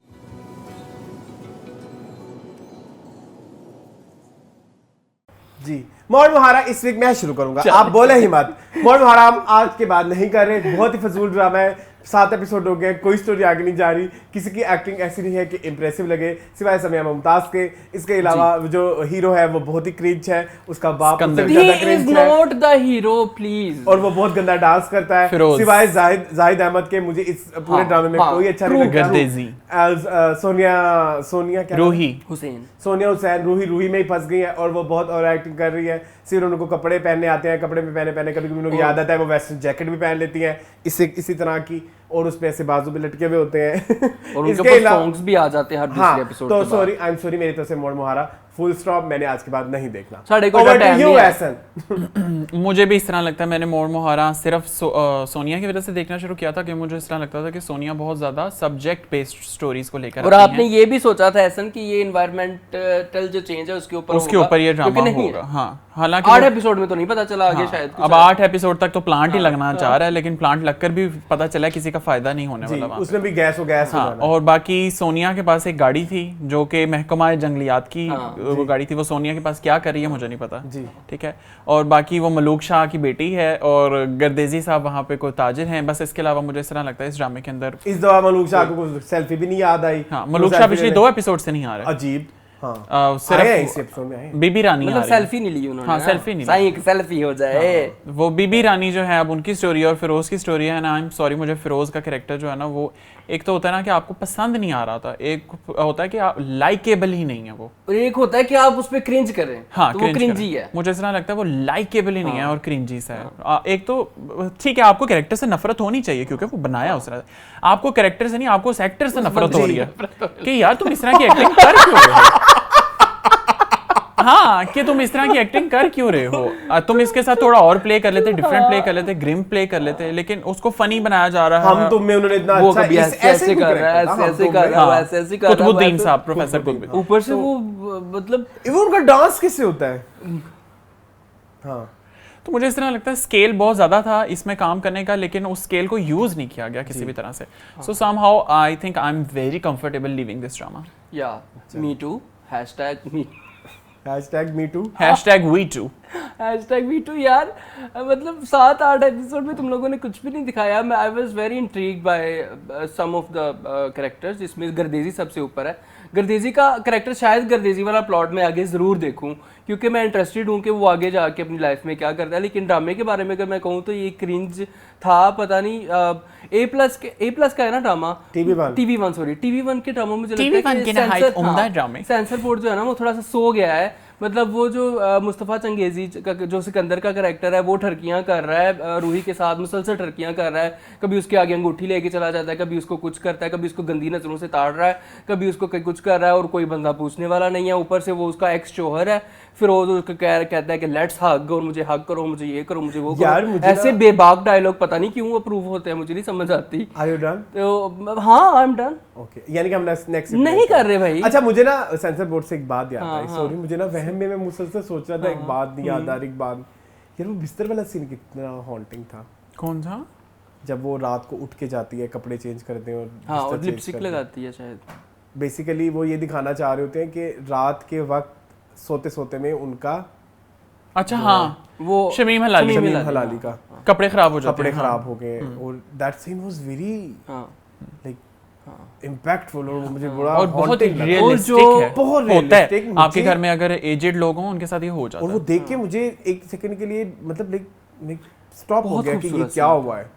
B: जी, मोड़ मुहारा इस वीक मैं शुरू करूंगा, आप बोले ही मत। मोड़ मुहारा हम आज के बाद नहीं कर रहे, बहुत ही फजूल ड्रामा है। 7 एपिसोड हो गए, कोई स्टोरी आगे नहीं जा रही, किसी की एक्टिंग ऐसी नहीं है कि इंप्रेसिव लगे सिवाय समिया मुमताज के। इसके अलावा जो हीरो है वो बहुत ही क्रिंज है, उसका बाप उससे भी ज्यादा
A: He is
B: क्रिंज है
A: not the hero, please.
B: और वो बहुत गंदा डांस करता है।
C: फिरोज।
B: सिवाय जाहिद अहमद के मुझे इस पूरे ड्रामे में कोई अच्छा नहीं लगता।
C: गर्देजी।
B: सोनिया क्या
C: रूही
B: सोनिया हुसैन रूही में ही फंस गई है और वो बहुत और एक्टिंग कर रही है। सिर्फ उनको कपड़े पहनने आते हैं, कपड़े में पहने कभी कभी उनको याद आता है वो वेस्टर्न जैकेट भी पहन लेती हैं इसी तरह की, और उस पे ऐसे बाजू भी लटके हुए होते हैं
A: और उनके ऊपर सॉन्ग्स भी आ जाते हैं हर दूसरे एपिसोड
B: तो
A: के बाद।
B: आई एम सॉरी मेरी तरफ से मोड़ मुहारा फुल स्टॉप, मैंने आज के बाद नहीं देखना।
A: साढ़े को
B: Over to
A: टाइम
B: you,
A: नहीं है।
B: एहसन।
C: मुझे भी इस तरह लगता है, मैंने मोड़ मुहारा सिर्फ सोनिया की वजह से देखना शुरू किया था कि मुझे इस तरह लगता था कि सोनिया बहुत ज्यादा सब्जेक्ट बेस्ड स्टोरीज को लेकर
A: और आपने ये भी सोचा था ऐसा कि ये एनवायरमेंटल जो चेंज है उसके ऊपर
C: ये ड्रामा होगा। हाँ, हालांकि
A: 8 एपिसोड में तो नहीं पता चला आगे शायद कुछ
C: अब 8 एपिसोड तक तो प्लांट ही लगना चाह रहा है, लेकिन प्लांट लगकर भी पता चला किसी का फायदा नहीं होने वाला वहाँ पे।
B: उसमें भी गैस हो
C: हाँ, और बाकी सोनिया के पास एक गाड़ी थी जो कि महकमा जंगलियात की वो गाड़ी थी, वो सोनिया के पास क्या कर रही है मुझे नहीं पता।
B: जी,
C: ठीक है। और बाकी वो मलूक शाह की बेटी है और गर्देजी साहब वहाँ पे कोई ताजिर हैं। बस इसके अलावा मुझे इस तरह लगता है इस ड्रामे के अंदर
B: इस दफा मलूक शाह को सेल्फी भी नहीं याद आई।
C: हाँ, मलूक शाह पिछले 2 एपिसोड से नहीं आ रहा है।
B: अजीब। हाँ,
C: सिर्फ
B: इस एपिसोड में आए।
C: बीबी रानी
A: मतलब
C: आ रही है।
A: सेल्फी नहीं ली उन्होंने।
C: हाँ, सेल्फी नहीं ली।
A: साईं एक सेल्फी हो जाए।
C: वो बीबी रानी जो है अब उनकी स्टोरी और फिरोज की स्टोरी है ना। आई एम सॉरी, मुझे फिरोज का कैरेक्टर जो है ना वो एक तो होता है ना कि आपको पसंद नहीं आ रहा था, एक होता है कि आप लाइकेबल ही नहीं है वो,
A: और एक होता है कि आप उस पे क्रिंज करें।
C: हाँ,
A: तो वो क्रिंजी है।
C: मुझे इस तरह लगता है वो लाइकेबल ही नहीं है और क्रिंजी सा है। एक तो ठीक है, आपको कैरेक्टर से नफरत होनी चाहिए क्योंकि वो बनाया उस तरह, आपको कैरेक्टर से नहीं, आपको उस एक्टर से नफरत हो रही है कि यार तुम इस तरह की एक्टिंग कर क्यों रहे हो। हाँ, कि तुम इस तरह की एक्टिंग कर क्यों रहे हो। तुम इसके साथ थोड़ा और प्ले कर लेते, डिफरेंट प्ले कर लेते, ग्रिम प्ले कर लेते, लेकिन उसको फनी बनाया जा रहा है।
B: हम तुम में उन्होंने इतना
A: वो
B: अच्छा
A: कभी ऐसे कर रहा है, ऐसे कर रहा है, ऐसे कर रहा है।
C: कुतुबुद्दीन साहब, प्रोफेसर कुतुबुद्दीन।
A: ऊपर से वो मतलब
B: वो उनका डांस कैसे होता है। हाँ,
C: तो मुझे इस तरह लगता है स्केल बहुत ज्यादा था इसमें काम करने का, लेकिन उस स्केल को यूज नहीं किया गया किसी भी तरह से। So somehow I think I am very comfortable living this drama.
A: Yeah me too #me
B: #me too।
C: #we too।
A: #MeToo यार, मतलब 7-8 एपिसोड में तुम लोगों ने कुछ भी नहीं दिखाया। मैं I was very intrigued by some of the characters, जिसमें गर्देजी सबसे ऊपर है। गर्देजी का कैरेक्टर, शायद गर्देजी वाला प्लॉट में आगे ज़रूर देखूं, क्योंकि मैं इंटरेस्टेड हूं कि वो आगे जाके अपनी लाइफ में क्या करता है। लेकिन ड्रामे के बारे में अगर मैं कहूँ तो ये क्रिंज था, पता नहीं। A+ का है ना ड्रामा, TV1 सॉरी, TV1 के ड्रामा मुझे लगता है कि सेंसर बोर्ड जो है ना वो थोड़ा सा सो गया है। मतलब वो जो मुस्तफ़ा चंगेज़ी का जो सिकंदर का कैरेक्टर है, वो ठरकियाँ कर रहा है रूही के साथ, मुसलसल ठरकियाँ कर रहा है। कभी उसके आगे अंगूठी लेके चला जाता है, कभी उसको कुछ करता है, कभी उसको गंदी नज़रों से ताड़ रहा है, कभी उसको कुछ कर रहा है और कोई बंदा पूछने वाला नहीं है। ऊपर से वो उसका एक्स शोहर है, फिर वो उसको कहता है कि लेट्स हग, और मुझे हग करो, मुझे ये करो, मुझे वो करो। ऐसे बेबाक डायलॉग पता नहीं क्यों अप्रूव होते हैं, मुझे नहीं समझ आती।
B: Are you done?
A: तो हाँ, आई एम डन।
B: ओके, यानी कि हम नेक्स्ट
A: नहीं कर रहे भाई।
B: अच्छा, मुझे ना सेंसर बोर्ड से एक बात याद आई, सॉरी, मुझे ना वहम में मैं मुसलसल सोच रहा था, एक बात नहीं याद आ रही, एक बात यार, वो बिस्तर वाला सीन कितना हॉन्टिंग था।
C: कौन था?
B: जब वो रात को उठ के जाती है, कपड़े चेंज करते हैं और
A: हाँ, और लिपस्टिक लगाती है शायद।
B: बेसिकली वो ये दिखाना चाह रहे होते हैं कि रात के वक्त सोते सोते में उनका,
C: अच्छा हाँ, वो शमीम
B: हलाली का
C: कपड़े खराब हो जाते हैं,
B: कपड़े खराब हो गए, और that scene was very like impactful, और मुझे बड़ा
C: और बहुत रियलिस्टिक है, बहुत रियलिस्टिक। आपके घर में अगर एजेड लोग हों, उनके साथ ये हो जाता है।
B: और वो देख के मुझे एक सेकंड के लिए मतलब लाइक स्टॉप हो गया कि ये क्या हुआ है।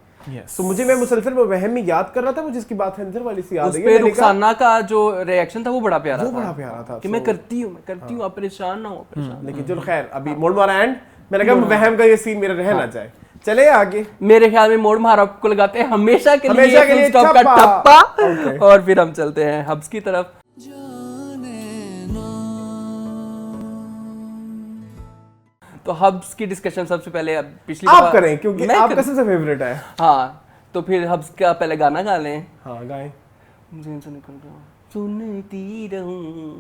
B: तो मुझे, मैं मुसलसल वो वहम में याद कर रहा था, मुझे इसकी बात सेंसर वाली से याद आई।
A: उस पे रुखसाना का जो रिएक्शन था वो बड़ा प्यारा था,
B: वो बड़ा प्यारा था
A: कि मैं करती हूँ, आप परेशान ना हो, परेशान।
B: लेकिन चलो खैर, अभी मोड़ मारा एंड, मैंने कहा वहम का ये सीन मेरा रह ना जाए। चले आगे।
A: मेरे ख्याल में मोड़ मारा को लगाते हैं हमेशा के लिए स्टॉप का टप्पा, और फिर हम चलते हैं हब्स की तरफ। तो हब्स की डिस्कशन सबसे पहले पिछली
B: आप करें, क्योंकि आपका सबसे फेवरेट है।
A: हाँ, तो फिर हब्स का पहले गाना गा लें।
B: हाँ, गाएं।
A: मुझे से निकल गया, सुनती रहूं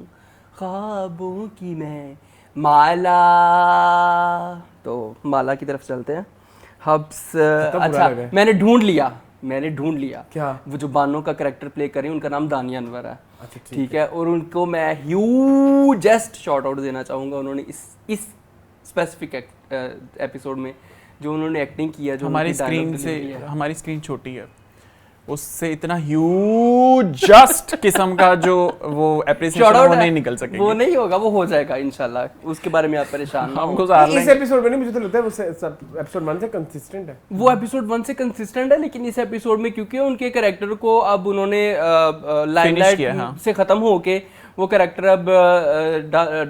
A: ख्वाबों की मैं माला। तो माला की तरफ चलते हैं। हब्स, अच्छा, मैंने ढूंढ लिया
B: क्या?
A: वो जो बानो का कैरेक्टर प्ले करें, उनका नाम दानिया अनवर है। अच्छा, ठीक है, और उनको मैं ह्यूजेस्ट शॉट आउट देना चाहूँगा। उन्होंने इस स्पेसिफिक एपिसोड में जो उन्होंने एक्टिंग किया, जो
C: हमारी स्क्रीन छोटी है, उससे इतना ह्यूज किस्म का जो वो एप्रिसिएशन वो नहीं निकल सकेगा,
A: वो नहीं होगा, वो हो जाएगा इंशाल्लाह। उसके बारे में आप परेशान ना हो।
B: इस एपिसोड में नहीं, मुझे तो लगता है वो एपिसोड 1 से कंसिस्टेंट है।
A: वो एपिसोड 1 से कंसिस्टेंट है, लेकिन इस एपिसोड में क्योंकि उनके कैरेक्टर को अब उन्होंने लाइमलाइट से खत्म होके वो कैरेक्टर अब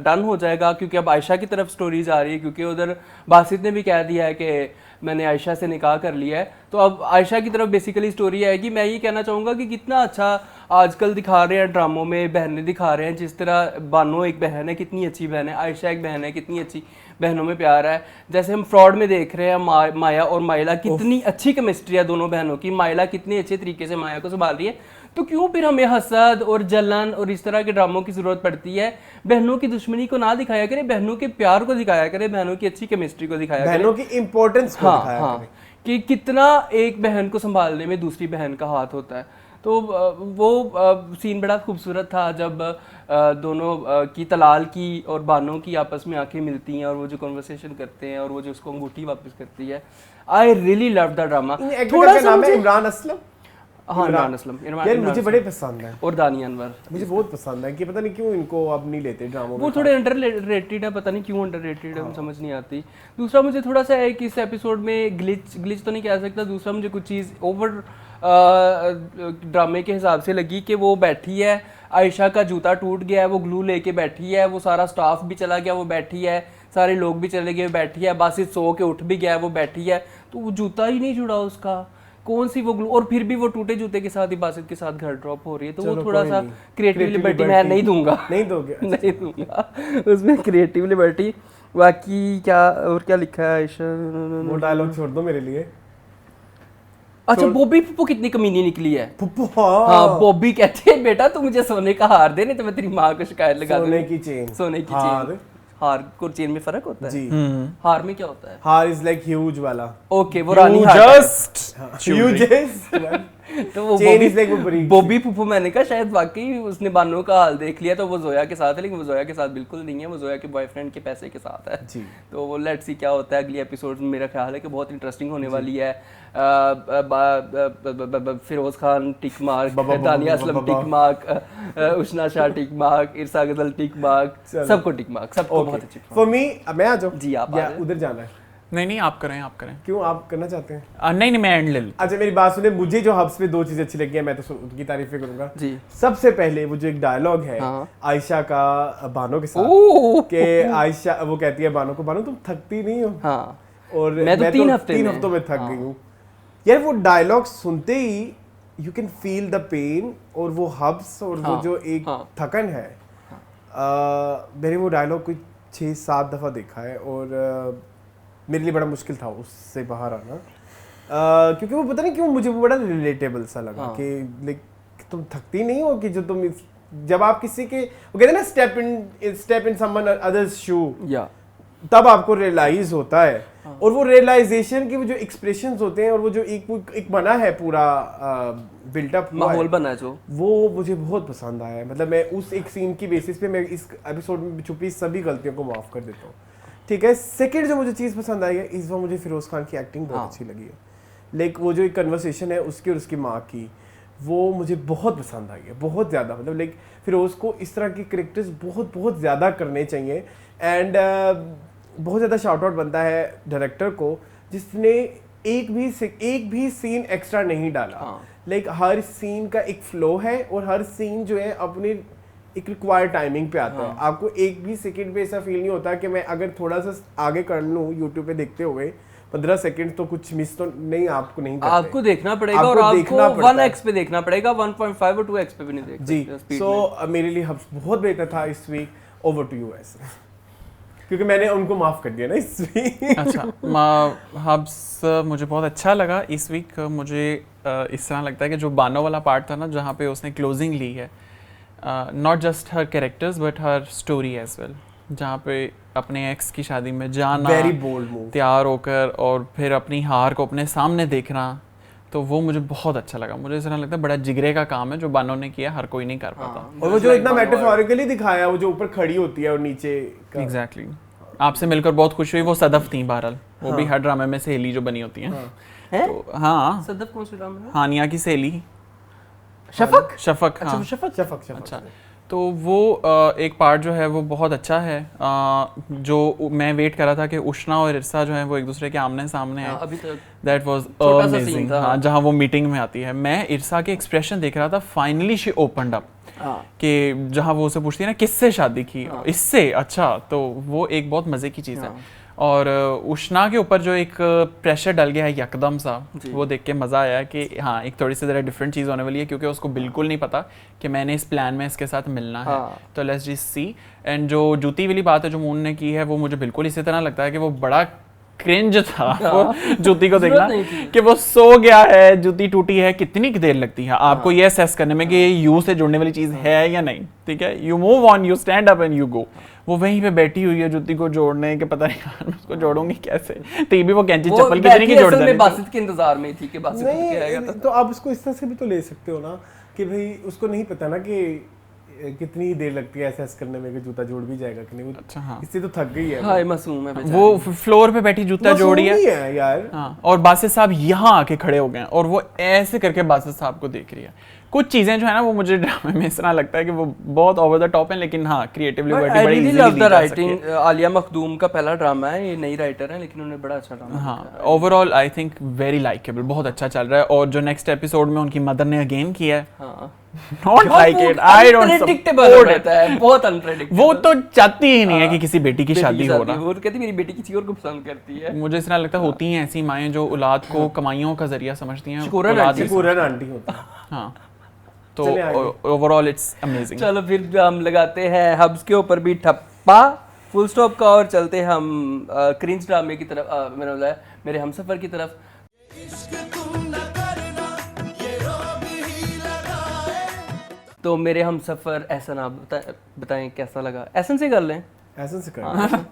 A: डन हो जाएगा, क्योंकि अब आयशा की तरफ स्टोरी जा रही है, क्योंकि उधर बासित ने भी कह दिया है कि मैंने आयशा से निकाह कर लिया है। तो अब आयशा की तरफ बेसिकली स्टोरी आएगी। मैं ये कहना चाहूँगा कि कितना अच्छा आजकल दिखा रहे हैं ड्रामों में, बहनें दिखा रहे हैं, जिस तरह बानो एक बहन है, कितनी अच्छी बहन है, आयशा एक बहन है, कितनी अच्छी बहनों में प्यार है। जैसे हम फ्रॉड में देख रहे हैं माया और माइला, कितनी अच्छी केमिस्ट्री है दोनों बहनों की। माइला कितने अच्छे तरीके से माया को संभाल रही है। तो क्यों फिर हमें हसद और जलन और इस तरह के ड्रामों की ज़रूरत पड़ती है? बहनों की दुश्मनी को ना दिखाया करे, बहनों के प्यार को दिखाया करे, बहनों की अच्छी केमिस्ट्री को दिखाया करे,
B: बहनों की इंपॉर्टेंस को दिखाया करे,
A: कि कितना एक बहन को संभालने में दूसरी बहन का हाथ होता है। तो वो सीन बड़ा खूबसूरत था जब दोनों की तलाल की और बानो की आपस में आंखें मिलती हैं और वो जो कन्वर्सेशन करते हैं और वो जो उसको अंगूठी वापस करती है। I really love the drama.
B: थोड़ा सा नाम है इमरान असलम।
A: हाँ, इमरान असलम
B: यार मुझे बड़े पसंद है,
A: और दानिया अनवर
B: मुझे बहुत पसंद है। कि पता नहीं क्यों इनको अब नहीं लेते ड्रामों में,
A: वो थोड़े अंडररेटेड है, पता नहीं क्यों अंडररेटेड है, समझ नहीं आती। दूसरा मुझे थोड़ा सा है कि इस एपिसोड में ग्लिच तो नहीं कह सकता, दूसरा मुझे कुछ चीज़ ओवर ड्रामे के हिसाब से लगी कि वो बैठी है, आयशा का जूता टूट गया है, वो ग्लू लेके बैठी है, वो सारा स्टाफ भी चला गया, वो बैठी है, सारे लोग भी चले गए, बैठी है, बासित सो के उठ भी गया है, वो बैठी है, तो वो जूता ही नहीं जुड़ा उसका, कौन सी वो ग्लू, और फिर भी वो टूटे जूते के साथ ही बासित के साथ घर ड्रॉप हो रही है। तो वो थोड़ा सा क्रिएटिव लिबर्टी मैं नहीं दूंगा,
B: नहीं दोगे,
A: नहीं दूंगा उसमें क्रिएटिव लिबर्टी। बाकी क्या और क्या लिखा है आयशा?
B: वो डायलॉग छोड़ दो मेरे लिए।
A: अच्छा, बॉबी पुप्पो कितनी कमीनी निकली है।
B: पुप्पो,
A: हाँ, बॉबी कहते हैं बेटा तू मुझे सोने का हार दे, नहीं तो मैं तेरी माँ को शिकायत लगा दूंगी।
B: सोने की चेन,
A: सोने की चेन। हार और चेन में फर्क होता है?
B: जी
A: हार में क्या होता है?
B: हार इज लाइक ह्यूज वाला,
A: ओके, वो रानी हार है।
B: ह्यूजेस्ट
A: तो वो
B: चेन इज लाइक वो बड़ी
A: बॉबी फूफू, मैंने कहा शायद वाकई उसने बानो का हाल देख लिया तो वो जोया के साथ है, लेकिन वो जोया के साथ बिल्कुल नहीं है, वो जोया के बॉयफ्रेंड के पैसे के साथ है
B: जी।
A: तो वो लेट्स सी क्या होता है अगली एपिसोड में। मेरा ख्याल है कि बहुत इंटरेस्टिंग होने वाली है। फिरोज खान टिक मार्क, दानिया असलम टिक मार्क, उशना शाह टिक मार्क, इरसा गजल टिक मार्क, सबको टिक मार्क, सबको बहुत अच्छी।
B: फॉर मी, मैं आ जाऊं
A: जी, आप आ
B: या
A: जाएं।
B: उधर जाना है?
C: नहीं आप करें, आप करें।
B: क्यों, आप करना चाहते हैं?
C: नहीं मैं एंड ले लूं।
B: अच्छा मेरी बात सुने, मुझे जो हब्स पे 2 चीजें अच्छी लगी है, मैं तो उनकी तारीफें करूंगा
A: जी।
B: सबसे पहले वो जो एक डायलॉग है
A: हाँ।
B: आयशा का बानो के साथ, कि आयशा वो कहती है बानो को, बानो तुम थकती नहीं हो?
A: हाँ,
B: और
A: मैं तो 3
B: हफ्तों में थक गई हूँ। यार वो डायलॉग सुनते ही you can feel the pain, और वो हब्स और वो जो एक थकन है। मैंने वो डायलॉग कोई 6-7 दफा देखा है, और मेरे लिए बड़ा मुश्किल था उससे बाहर आना, क्योंकि वो पता नहीं क्यों मुझे वो बड़ा रिलेटेबल सा लगा कि लाइक तुम थकती नहीं हो, कि जो तुम जब आप किसी के वो कहते हैं ना स्टेप इन समवन अदर्स शू,
A: या
B: तब आपको रियलाइज होता है। और वो रियलाइजेशन के वो जो एक्सप्रेशंस होते हैं, और वो जो एक बना है पूरा बिल्टअप
A: माहौल बना है जो,
B: वो मुझे बहुत पसंद आया है। मतलब मैं उस एक सीन की बेसिस पे मैं इस एपिसोड में छुपी सभी गलतियों को माफ कर देता हूँ, ठीक है। सेकंड जो मुझे चीज़ पसंद आई है, इस बार मुझे फिरोज खान की एक्टिंग बहुत अच्छी लगी है। लाइक वो जो एक कन्वर्सेशन है उसकी और उसकी माँ की, वो मुझे बहुत पसंद आई है, बहुत ज़्यादा। मतलब लाइक फिरोज को इस तरह की करेक्टर्स बहुत ज़्यादा करने चाहिए। एंड बहुत ज़्यादा शाउट आउट बनता है डायरेक्टर को, जिसने एक भी सीन एक्स्ट्रा नहीं डाला। लाइक हर सीन का एक फ्लो है, और हर सीन जो है अपने एक रिक्वायर्ड टाइमिंग पे आता है। आपको एक भी सेकंड पे ऐसा फील नहीं होता कि मैं अगर थोड़ा सा आगे कर लूँ यूट्यूब पे देखते हुए 15 सेकंड तो कुछ मिस तो नहीं, आपको नहीं करते।
A: आपको देखना पड़ेगा, और आपको 1x पे देखना पड़ेगा, 1.5 और 2x पे भी नहीं देख सकते।
B: जी, सो मेरे लिए हब्स बहुत बेहतर था इस वीक। ओवर टू यू ऐसे, क्योंकि मैंने उनको माफ कर दिया ना इस वीक।
C: अच्छा, हब्स मुझे बहुत अच्छा लगा इस वीक। मुझे इस तरह लगता है कि जो बानो वाला पार्ट था ना, जहाँ पे उसने क्लोजिंग ली है, not just her characters but her story as well, जहाँ पे अपने एक्स की शादी में जाना,
B: वेरी बोल्ड मूव,
C: तैयार होकर और फिर अपनी हार को अपने सामने देखना, तो वो मुझे बहुत अच्छा लगा। मुझे ऐसा लगता है बड़ा जिगरे का काम है जो बानो ने किया, हर कोई नहीं कर पाता।
B: और वो जो इतना मेटाफोरिकली दिखाया, वो जो ऊपर खड़ी होती है और नीचे
C: एग्जैक्टली आपसे मिलकर बहुत खुश हुई। वो सदफ थी बहरहाल, वो भी हर ड्रामे में सहेली जो बनी होती हैं। तो हाँ,
A: सदफ कौन सी ड्रामा है?
C: हानिया की सहेली
A: शफक।
C: हाँ।
A: शफक।
C: अच्छा, तो वो एक पार्ट जो है वो बहुत अच्छा है। जो मैं वेट कर रहा था कि उष्ना और इरसा जो है वो एक दूसरे के आमने सामने हैं,
A: अभी तक
C: दैट वाज
A: छोटा सा
C: अमेजिंग।
A: scene था।
C: हाँ, जहाँ वो मीटिंग में आती है, मैं इरसा के एक्सप्रेशन देख रहा था। फाइनली शी ओपनड अप, कि जहाँ वो उसे पूछती है ना किससे शादी की, इससे। अच्छा, तो वो एक बहुत मजे की चीज़ है। और उष्ना के ऊपर जो एक प्रेशर डल गया है यकदम सा, वो देख के मज़ा आया कि हाँ, एक थोड़ी सी ज़रा डिफरेंट चीज़ होने वाली है, क्योंकि उसको बिल्कुल नहीं पता कि मैंने इस प्लान में इसके साथ मिलना है। तो लेट्स जस्ट सी। एंड जो जूती वाली बात है जो मून ने की है, वो मुझे बिल्कुल इसी तरह लगता है कि वो बड़ा क्रिंज था वो जूती को देखना, कि वो सो गया है, जूती टूटी है। कितनी देर लगती है आपको ये असेस करने में कि ये यू से जुड़ने वाली चीज़ है या नहीं, ठीक है। You move on, you stand up and you go. वो वहीं पे बैठी हुई है जूती को जोड़ने के, पता नहीं उसको जोड़ूंगी कैसे। तो भी वो कैंची चप्पल कितनी की जोड़ देनी,
A: बासित के इंतजार में थी कि बासित
B: नहीं, तो आप उसको इस तरह से भी तो ले सकते हो ना, कि भाई उसको नहीं पता ना कि कितनी ही देर लगती है असेस करने में कि जूता जोड़ भी जाएगा कि नहीं।
C: अच्छा, हाँ,
B: इससे तो थक गई है।
A: हाय मासूम है बेचारी।
C: वो फ्लोर पे बैठी जूता जोड़ी
B: है यार।
C: हाँ, और बासित साहब यहाँ आके खड़े हो गए और वो ऐसे करके बासित साहब को देख रही है। कुछ चीजें जो है ना, वो मुझे ड्रामे में इस तरह लगता है कि वो बहुत ओवर द टॉप है, लेकिन हाँ, क्रिएटिवली बड़ी इजीली दी जा
A: राइटिंग। आलिया मखदूम का पहला ड्रामा है, ये नई राइटर है, लेकिन उन्होंने बड़ा अच्छा ड्रामा।
C: हाँ, overall I think very likeable, बहुत अच्छा चल रहा है। और जो नेक्स्ट एपिसोड में उनकी मदर ने अगेन किया है,
A: हाँ,
C: not like it, I don't
A: unpredictable रहता है, बहुत अनप्रेडिक्टेबल।
C: वो तो चाहती ही नहीं है कि किसी बेटी की शादी हो रहा।
A: वो कहती मेरी बेटी किसी और को पसंद करती है।
C: मुझे इस तरह लगता है होती हैं ऐसी माएँ जो औलाद को कमाइयों का जरिया समझती हैं।
B: पूरा आंटी होता है।
C: हाँ, तो ओवरऑल इट्स अमेजिंग।
A: चलो फिर हम लगाते हैं हब्स के ऊपर भी ठप्पा, फुल स्टॉप का, और चलते हम क्रिंज ड्रामे की तरफ, मेरे हमसफर की तरफ। तो मेरे हमसफर एहसन, आप बताएं कैसा लगा? एहसन से कर लें।
B: ऐसा से कर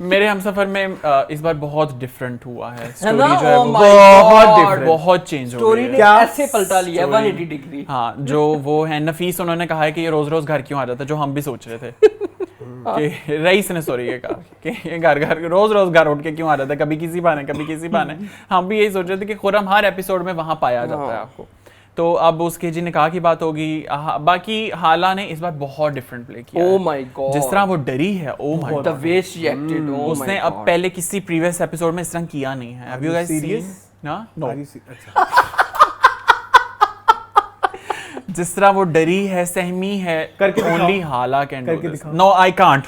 C: मेरे हमसफर में इस बार बहुत डिफरेंट हुआ है
A: है
C: स्टोरी
A: ना?
C: जो है
A: Oh
C: वो
A: my
C: बहुत
A: God!
C: डिफरेंट बहुत चेंज हो
A: स्टोरी
C: गई है
A: ने
B: क्या
A: ऐसे पलटा लिया 180 डिग्री।
C: हाँ जो वो है नफीस उन्होंने कहा है कि ये रोज रोज घर क्यों आ जाता है, जो हम भी सोच रहे थे कि रईस ने सॉरी ये कहा कि ये घर घर रोज रोज घर उठ के क्यों आ जाता है, कभी किसी बहाने कभी किसी बहाने। हम भी यही सोच रहे थे कि खुरम हर एपिसोड में वहां पाया जाता है आपको। तो अब उसके जी निकाह की बात होगी। बाकी हाला ने इस बार बहुत डिफरेंट प्ले किया
A: Oh
C: है।
A: my God!
C: जिस तरह वो डरी है, oh my
A: the way she acted, oh
C: उसने
A: my
C: अब
A: God!
C: पहले किसी प्रीवियस एपिसोड में इस तरह किया नहीं है। Have you guys
B: serious?
C: seen? ना नो
B: अच्छा
C: जिस तरह वो डरी है, सहमी है,
B: करके दिखाओ।
C: ओनली हाला कैन डू
B: करके
C: दिस।
B: दिखाओ।
C: No I can't,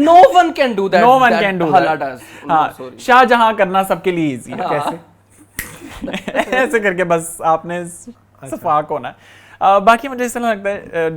A: No one can do that.
C: No one
A: that
C: can do
A: Hala does. No,
C: हाँ
A: sorry.
C: शाहजहां करना सबके लिए इजी है।
B: कैसे
C: ऐसे करके बस आपने सफाक होना है। बाकी मुझे ऐसा लगता है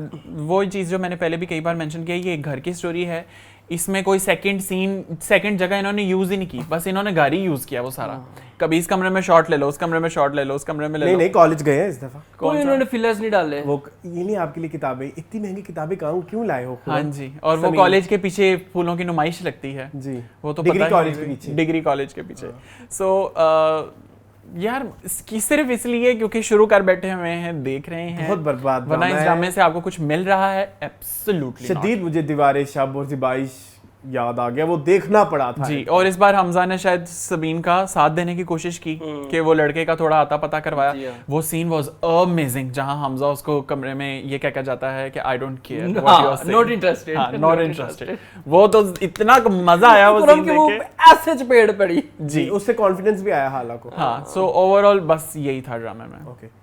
C: वो चीज़ जो मैंने पहले भी कई बार मेंशन किया, ये एक घर की स्टोरी है, इसमें कोई सेकंड सीन सेकंड जगह इन्होंने यूज ही नहीं की, बस इन्होंने घर ही यूज किया वो सारा। कभी इस कमरे में शॉट ले लो, उस कमरे में शॉट ले लो, उस कमरे में ले
B: नहीं
C: लो।
B: नहीं कॉलेज गए हैं इस दफा।
A: कोई उन्होंने फिलर्स नहीं डाले।
B: वो ये नहीं आपके लिए किताबें, इतनी महंगी किताबें कहाँ क्यों लाए हो?
C: हाँ जी, और वो
B: समीर।
C: कॉलेज के पीछे फूलों की नुमाइश लगती है
B: जी
C: वो तो
B: डिग्री
C: पता
B: कॉलेज के पीछे।
C: डिग्री कॉलेज के पीछे। सो यार इसकी सिर्फ इसलिए क्योंकि शुरू कर बैठे हुए हैं, देख रहे हैं,
B: बहुत बर्बाद
C: वरना
B: ड्रामा
C: इस
B: है।
C: ड्रामे से आपको कुछ मिल रहा है एब्सोल्युटली
B: शदीद मुझे दीवारें शब और ज़िबाइश याद आ गया, वो देखना पड़ा था।
C: जी। और इस बार हमजा ने शायद सबीन का साथ देने की कोशिश की कि वो लड़के का थोड़ा आता पता करवाया।
A: जी हाँ।
C: वो सीन वाज अमेजिंग जहां हमजा उसको कमरे में ये कहकर जाता है कि I don't care
A: Not interested.
C: Not interested. वो तो इतना मजा आया वो सीन
A: कि वो
C: देख के।
A: ऐसे चपेट पड़ी।
B: जी उससे कॉन्फिडेंस भी आया हाला को।
C: हाँ सो ओवरऑल बस यही था ड्रामे में।
B: ओके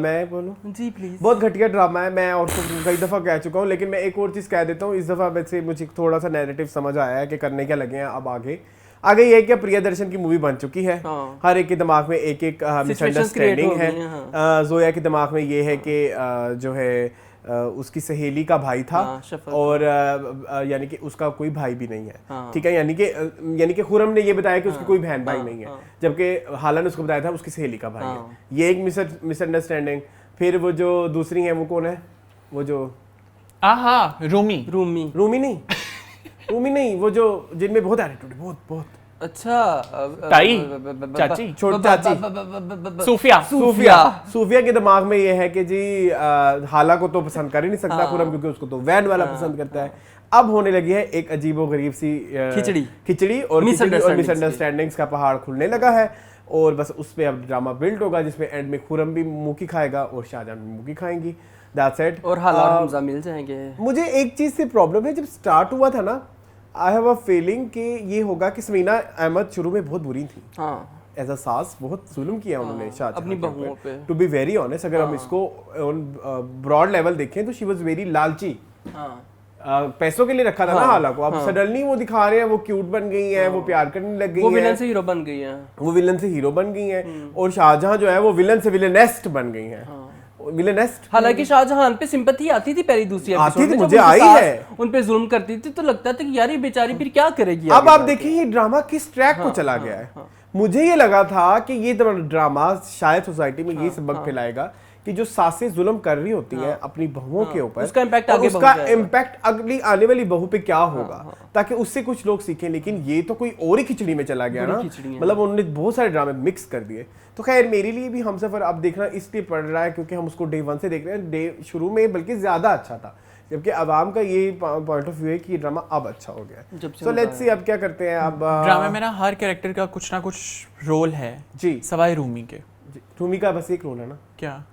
B: मैं बोलूं?
A: जी प्लीज।
B: बहुत घटिया ड्रामा है, मैं और तो कई दफ़ा कह चुका हूँ, लेकिन मैं एक और चीज़ कह देता हूँ। इस दफ़ा वैसे मुझे थोड़ा सा नैरेटिव समझ आया है कि करने क्या लगे हैं अब आगे ये है कि प्रियदर्शन की मूवी बन चुकी है।
A: हाँ।
B: हर एक के दिमाग में एक एक मिसअंडरस्टैंडिंग
A: create हो
B: है।
A: गई हैं,
B: जोया के दिमाग में ये है कि जो है उसकी सहेली का भाई था,
A: हाँ, शफक।
B: और यानी कि उसका कोई भाई भी नहीं है।
A: हाँ।
B: ठीक है, यानी कि खुरम ने ये बताया कि उसकी कोई बहन भाई
A: हाँ,
B: नहीं है,
A: हाँ।
B: जबकि हाला ने उसको बताया था उसकी सहेली का भाई है।
A: हाँ।
B: ये एक मिसअंडरस्टैंडिंग। फिर वो जो दूसरी है वो कौन है? वो जो
C: आहा रूमी
B: रूमी नहीं, वो जो जिनमें बहुत एटीट्यूड है, बहुत
A: अच्छा
C: ताई, चाची,
B: छोटी चाची सूफिया के दिमाग में ये है कि जी हाला को तो पसंद कर ही नहीं सकता खुरम, क्योंकि उसको तो वैन वाला पसंद करता है। अब होने लगी है एक अजीबोगरीब सी खिचड़ी और मिसअंडरस्टैंडिंग्स का पहाड़ खुलने लगा है, और बस उस पे अब ड्रामा बिल्ड होगा, जिसमें एंड में खुरम भी मुंह की खाएगा और शाहजहां भी मुंह की खाएंगी। That's it.
A: और हालात हमजा मिल जाएंगे।
B: मुझे एक चीज से प्रॉब्लम है, जब स्टार्ट हुआ था ना, आई हैव अ फीलिंग कि ये होगा कि समीना अहमद शुरू में बहुत बुरी थी।
A: हाँ
B: एज अ सास बहुत जुल्म किया उन्होंने शाहजहां
A: अपनी बहुओं पे।
B: टू बी वेरी ऑनेस्ट, अगर हम इसको ऑन ब्रॉड लेवल देखें तो शी वाज वेरी लालची।
A: हाँ
B: पैसों के लिए रखा था ना हाला को, अब सडनली वो दिखा रहे हैं वो क्यूट बन गई हैं, वो प्यार करने लग गई
A: वो
B: हैं,
A: विलन से हीरो बन गई हैं,
B: वो विलन से हीरो बन गई हैं, और शाहजहां जो है वो विलन से विलनेस्ट बन गई हैं। विलनेस्ट।
A: हालांकि शाहजहां पे सिंपैथी आती थी पहली दूसरी
B: आती
A: एपिसोड
B: थी,
A: में,
B: मुझे
A: जब उनकी
B: आई
A: सास
B: है।
A: उन पे जुल्म करती थी तो लगता था कि यार ये बेचारी फिर क्या करेगी।
B: अब आप देखिए ये ड्रामा किस ट्रैक को चला गया है। मुझे ये लगा था कि ये ड्रामा शायद सोसाइटी में ये सबक फैलाएगा कि जो सासें जुल्म कर रही होती हैं अपनी बहुओं के ऊपर,
A: उसका इम्पैक्ट
B: और
A: आगे
B: उसका इम्पैक्ट अगली आने वाली बहू पे क्या होगा, ताकि उससे कुछ लोग सीखें। लेकिन ये तो कोई और ही खिचड़ी में चला गया ना, मतलब उन्होंने बहुत सारे ड्रामे मिक्स कर दिए। तो खैर मेरे लिए भी हमसफर अब देखना इसलिए पड़ रहा है क्योंकि हम उसको डे 1 से देख रहे हैं। डे शुरू में बल्कि ज्यादा अच्छा था, जबकि आवाम का ये पॉइंट ऑफ व्यू है कि ये ड्रामा अब अच्छा हो गया है। सो लेट्स सी अब क्या करते हैं। अब
C: ड्रामे में ना हर कैरेक्टर का कुछ ना कुछ रोल है
B: जी,
C: सवाए रूमी के।
B: रूमी का बस एक रोल है ना,
C: क्या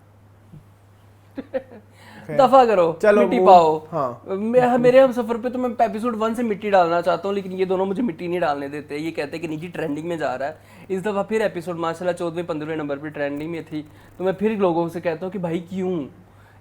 A: दफा करो,
B: चलो
A: मिट्टी पाओ।
B: हाँ।
A: मेरे हम सफर पे तो मैं एपिसोड 1 से मिट्टी डालना चाहता हूँ, लेकिन ये दोनों मुझे मिट्टी नहीं डालने देते। ये कहते हैं कि नीचे ट्रेंडिंग में जा रहा है। इस दफा फिर एपिसोड माशाल्लाह 14वें-15वें नंबर पे ट्रेंडिंग में थी। तो मैं फिर लोगों से कहता हूँ कि भाई क्यों,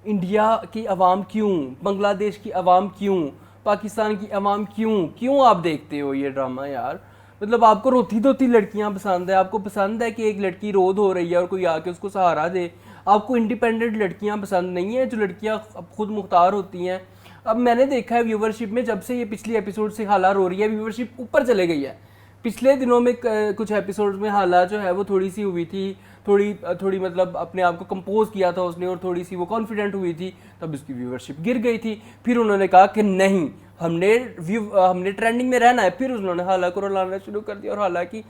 A: इंडिया की आवाम क्यों, बांग्लादेश की आवाम क्यों, पाकिस्तान की आवाम क्यों आप देखते हो ये ड्रामा यार। मतलब आपको रोती धोती लड़कियां पसंद है, आपको पसंद है कि एक लड़की रोध हो रही है और कोई आके उसको सहारा दे। आपको इंडिपेंडेंट लड़कियां पसंद नहीं है, जो लड़कियां खुद मुख्तार होती हैं। अब मैंने देखा है व्यूवरशिप में, जब से ये पिछली एपिसोड से हाला रो रही है, व्यूवरशिप ऊपर चले गई है। पिछले दिनों में कुछ एपिसोड्स में हाला जो है वो थोड़ी सी हुई थी, थोड़ी मतलब अपने आप को कंपोज किया था उसने और थोड़ी सी वो कॉन्फिडेंट हुई थी, तब उसकी व्यूवरशिप गिर गई थी। फिर उन्होंने कहा कि नहीं, हमने ट्रेंडिंग में रहना है, फिर उन्होंने हालांकि लाना शुरू कर दिया। और हालांकि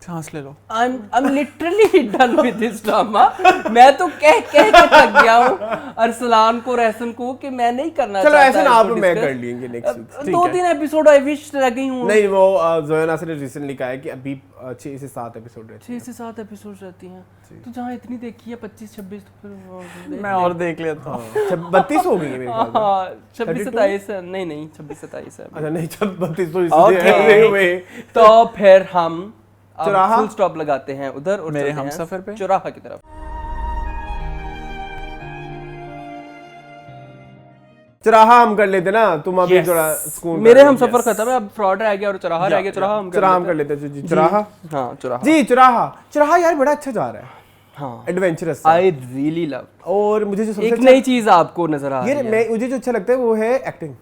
C: सांस ले लो।
A: I'm literally done with this drama। मैं तो कह के थक गया हूँ अरसलान को, रहसन को कि मैं नहीं करना
B: चलो
A: चाहता।
B: ऐसा आप मैं कर लेंगे next week.
A: 2-3 episode I wish रह गई हूँ।
B: नहीं वो जोया नासिर ने रिसेंटली कहा है कि अभी 6 से 7 एपिसोड रहते
A: 6 से 7 एपिसोड रहती हैं। तो जहाँ इतनी देखी है 25-26 तो फिर
C: मैं और देख लेता हूँ।
B: 32 हो गई है मेरे ख्याल में।
A: हाँ 26-27 है। नहीं 26-27 है।
B: अच्छा नहीं 32 तो इसलिए हुए।
A: तो फिर हम
B: चौराहा
A: फुल स्टॉप लगाते हैं उधर और
C: मेरे
A: चलते हैं
C: हमसफर पे
A: चौराहा की तरफ।
B: चौराहा हम कर लेते ना, तुम अभी थोड़ा सुकून।
A: मेरे हम सफर खत्म है, अब फ्रॉड रह गया और चौराहा रह गया। चौराहा हम
B: कर लेते जी। चौराहा
A: हाँ चौराहा
B: जी, चौराहा यार बड़ा अच्छा जा रहा है।
A: हाँ
B: एडवेंचरस
A: आई रियली लव।
B: और मुझे जो सबसे
A: एक नई चीज आपको नजर आ रही है।
B: ये मुझे जो अच्छा लगता है वो है एक्टिंग।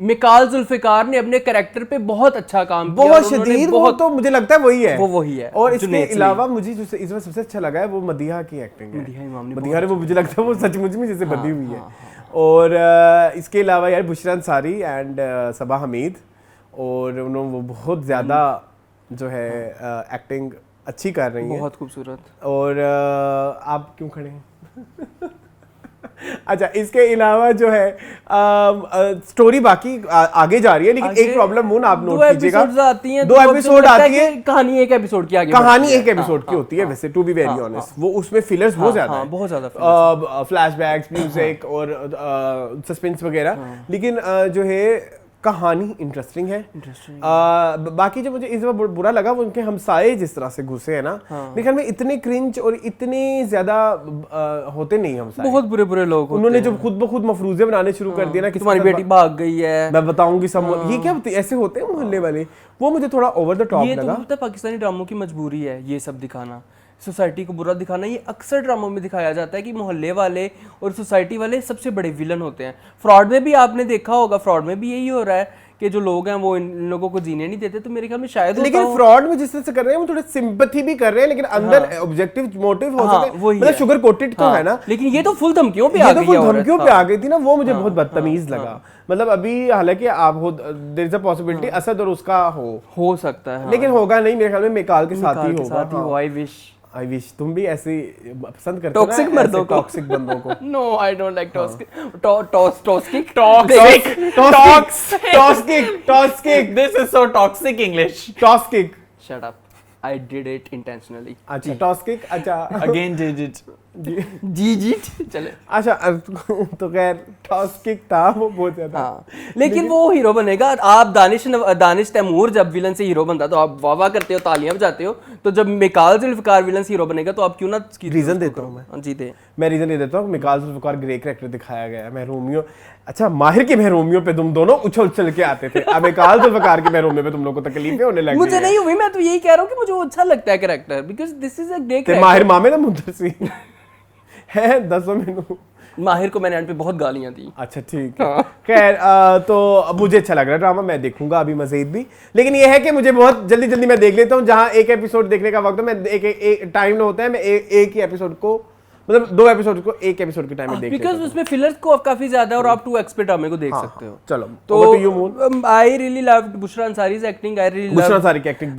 A: मिकाल जुल्फिकार ने अपने कैरेक्टर पे बहुत अच्छा काम किया।
B: बहुत शदीद, वो तो मुझे लगता है वही है।
A: वो वही है।
B: और इसके अलावा मुझे जो इसमें सबसे अच्छा लगा है वो मदीहा की एक्टिंग है। मदीहा ने वो मुझे लगता है वो सचमुच में जैसे बंधी हुई है। और इसके अलावा यार बुशरा अंसारी एंड सबा हमीद, और उन्होंने वो बहुत ज़्यादा जो है एक्टिंग अच्छी कर रही हैं।
A: बहुत खूबसूरत।
B: और आप क्यों खड़े हैं? अच्छा इसके अलावा जो है स्टोरी बाकी आगे जा रही है, लेकिन एक प्रॉब्लम मून आप नोट कीजिएगा, 2 एपिसोड आती है,
A: कहानी एक एपिसोड की आगे
B: कहानी एक एपिसोड की होती है वैसे, टू बी वेरी ऑनेस्ट। वो उसमें फिलर्स बहुत ज्यादा है,
A: बहुत ज्यादा
B: फ्लैशबैक्स, म्यूजिक और सस्पेंस वगैरह, लेकिन जो है कहानी इंटरेस्टिंग है। बाकी जो मुझे इस बार बुरा लगा वो उनके हमसाये जिस तरह से घुसे हैं ना, मेरे ख्याल में इतने क्रिंज और इतने ज्यादा होते नहीं हमसाये।
A: बहुत बुरे बुरे लोग होते
B: उन्होंने जो खुद ब खुद मफरूजे बनाने शुरू कर दिया ना,
A: तुम्हारी बेटी भाग गई है,
B: मैं बताऊंगी सब, ये क्या ऐसे होते हैं मोहल्ले वाले, वो मुझे थोड़ा ओवर द टॉप लगा।
A: ये तो पाकिस्तानी ड्रामों की मजबूरी है ये सब दिखाना, सोसाइटी को बुरा दिखाना। ये अक्सर ड्रामों में दिखाया जाता है कि मोहल्ले वाले और सोसाइटी वाले सबसे बड़े विलन होते हैं। फ्रॉड में भी आपने देखा होगा, फ्रॉड में भी यही हो रहा है कि जो लोग हैं वो इन लोगों को जीने नहीं देते। तो मेरे ख्याल में शायद
B: लेकिन फ्रॉड में जिस तरह से कर रहे हैं वो थोड़े सिंपैथी भी कर रहे हैं, लेकिन अंदर ऑब्जेक्टिव मोटिव हो सकता है, मतलब शुगर कोटेड तो है ना।
A: लेकिन ये तो फुल धमकियों पे आ गई है,
B: धमकियों पे आ गई थी ना, वो मुझे बहुत बदतमीज लगा। मतलब अभी हालांकि आप हो, there is a possibility Asad और उसका हो सकता है, लेकिन होगा नहीं मेरे ख्याल में, मिकाल के साथ ही होगा। आई विश तुम भी ऐसे पसंद करते हो टॉक्सिक मर्दों को, टॉक्सिक बंदों को।
A: No I don't like toxic
C: this is so toxic English.
B: Toxic,
A: shut up, I did it intentionally.
B: अच्छा टॉक्सिक, अच्छा
C: अगेन जी
A: चले।
B: अच्छा तो खैर टॉक्सिक था वो बहुत ज्यादा।
A: हाँ, लेकिन वो हीरो बनेगा। आप दानिश तैमूर जब विलन से हीरो बनता तो आप वाह वाह करते हो, तालियां बजाते हो। तो जब मिकाल जुल्फिकार विलन से हीरो बनेगा तो आप क्यों ना
B: रीजन देता हूँ मैं।
A: जी दे,
B: मैं रीजन दे देता हूँ। मिकाल जुल्फिकार ग्रे कैरेक्टर दिखाया गया है, मैं रोमियो, अच्छा माहिर के मैं रोमियो पे तुम दोनों उछल के आते थे, अब मिकाल जुल्फिकार के मैं रोमियो पे तुम लोगों को तकलीफें होने लगी।
A: मुझे नहीं हुई, मैं तो यही कह रहा हूँ कि मुझे अच्छा लगता है character, because this is a grey character.
B: माहिर मामे ना मुद्दसी है 10 मिनट।
A: माहिर को मैंने एंड पे बहुत गालियां दी।
B: अच्छा ठीक है, खैर तो अब मुझे अच्छा लग रहा है ड्रामा, मैं देखूंगा अभी मजीद भी। लेकिन ये है कि मुझे बहुत जल्दी मैं देख लेता हूँ, जहाँ एक एपिसोड देखने का वक्त है, मैं एक टाइम ना होता है, मैं एक ही एपिसोड को, मतलब 2 एपिसोड को एक एपिसोड के टाइम में देख लेता हूं,
A: बिकॉज़ उसमें फिलर्स को काफी ज्यादा है और आप 2x पे ड्रामे को देख सकते हो।
B: चलो
A: तो I really loved Bushra Ansari's acting. I really
B: Bushra Ansari की एक्टिंग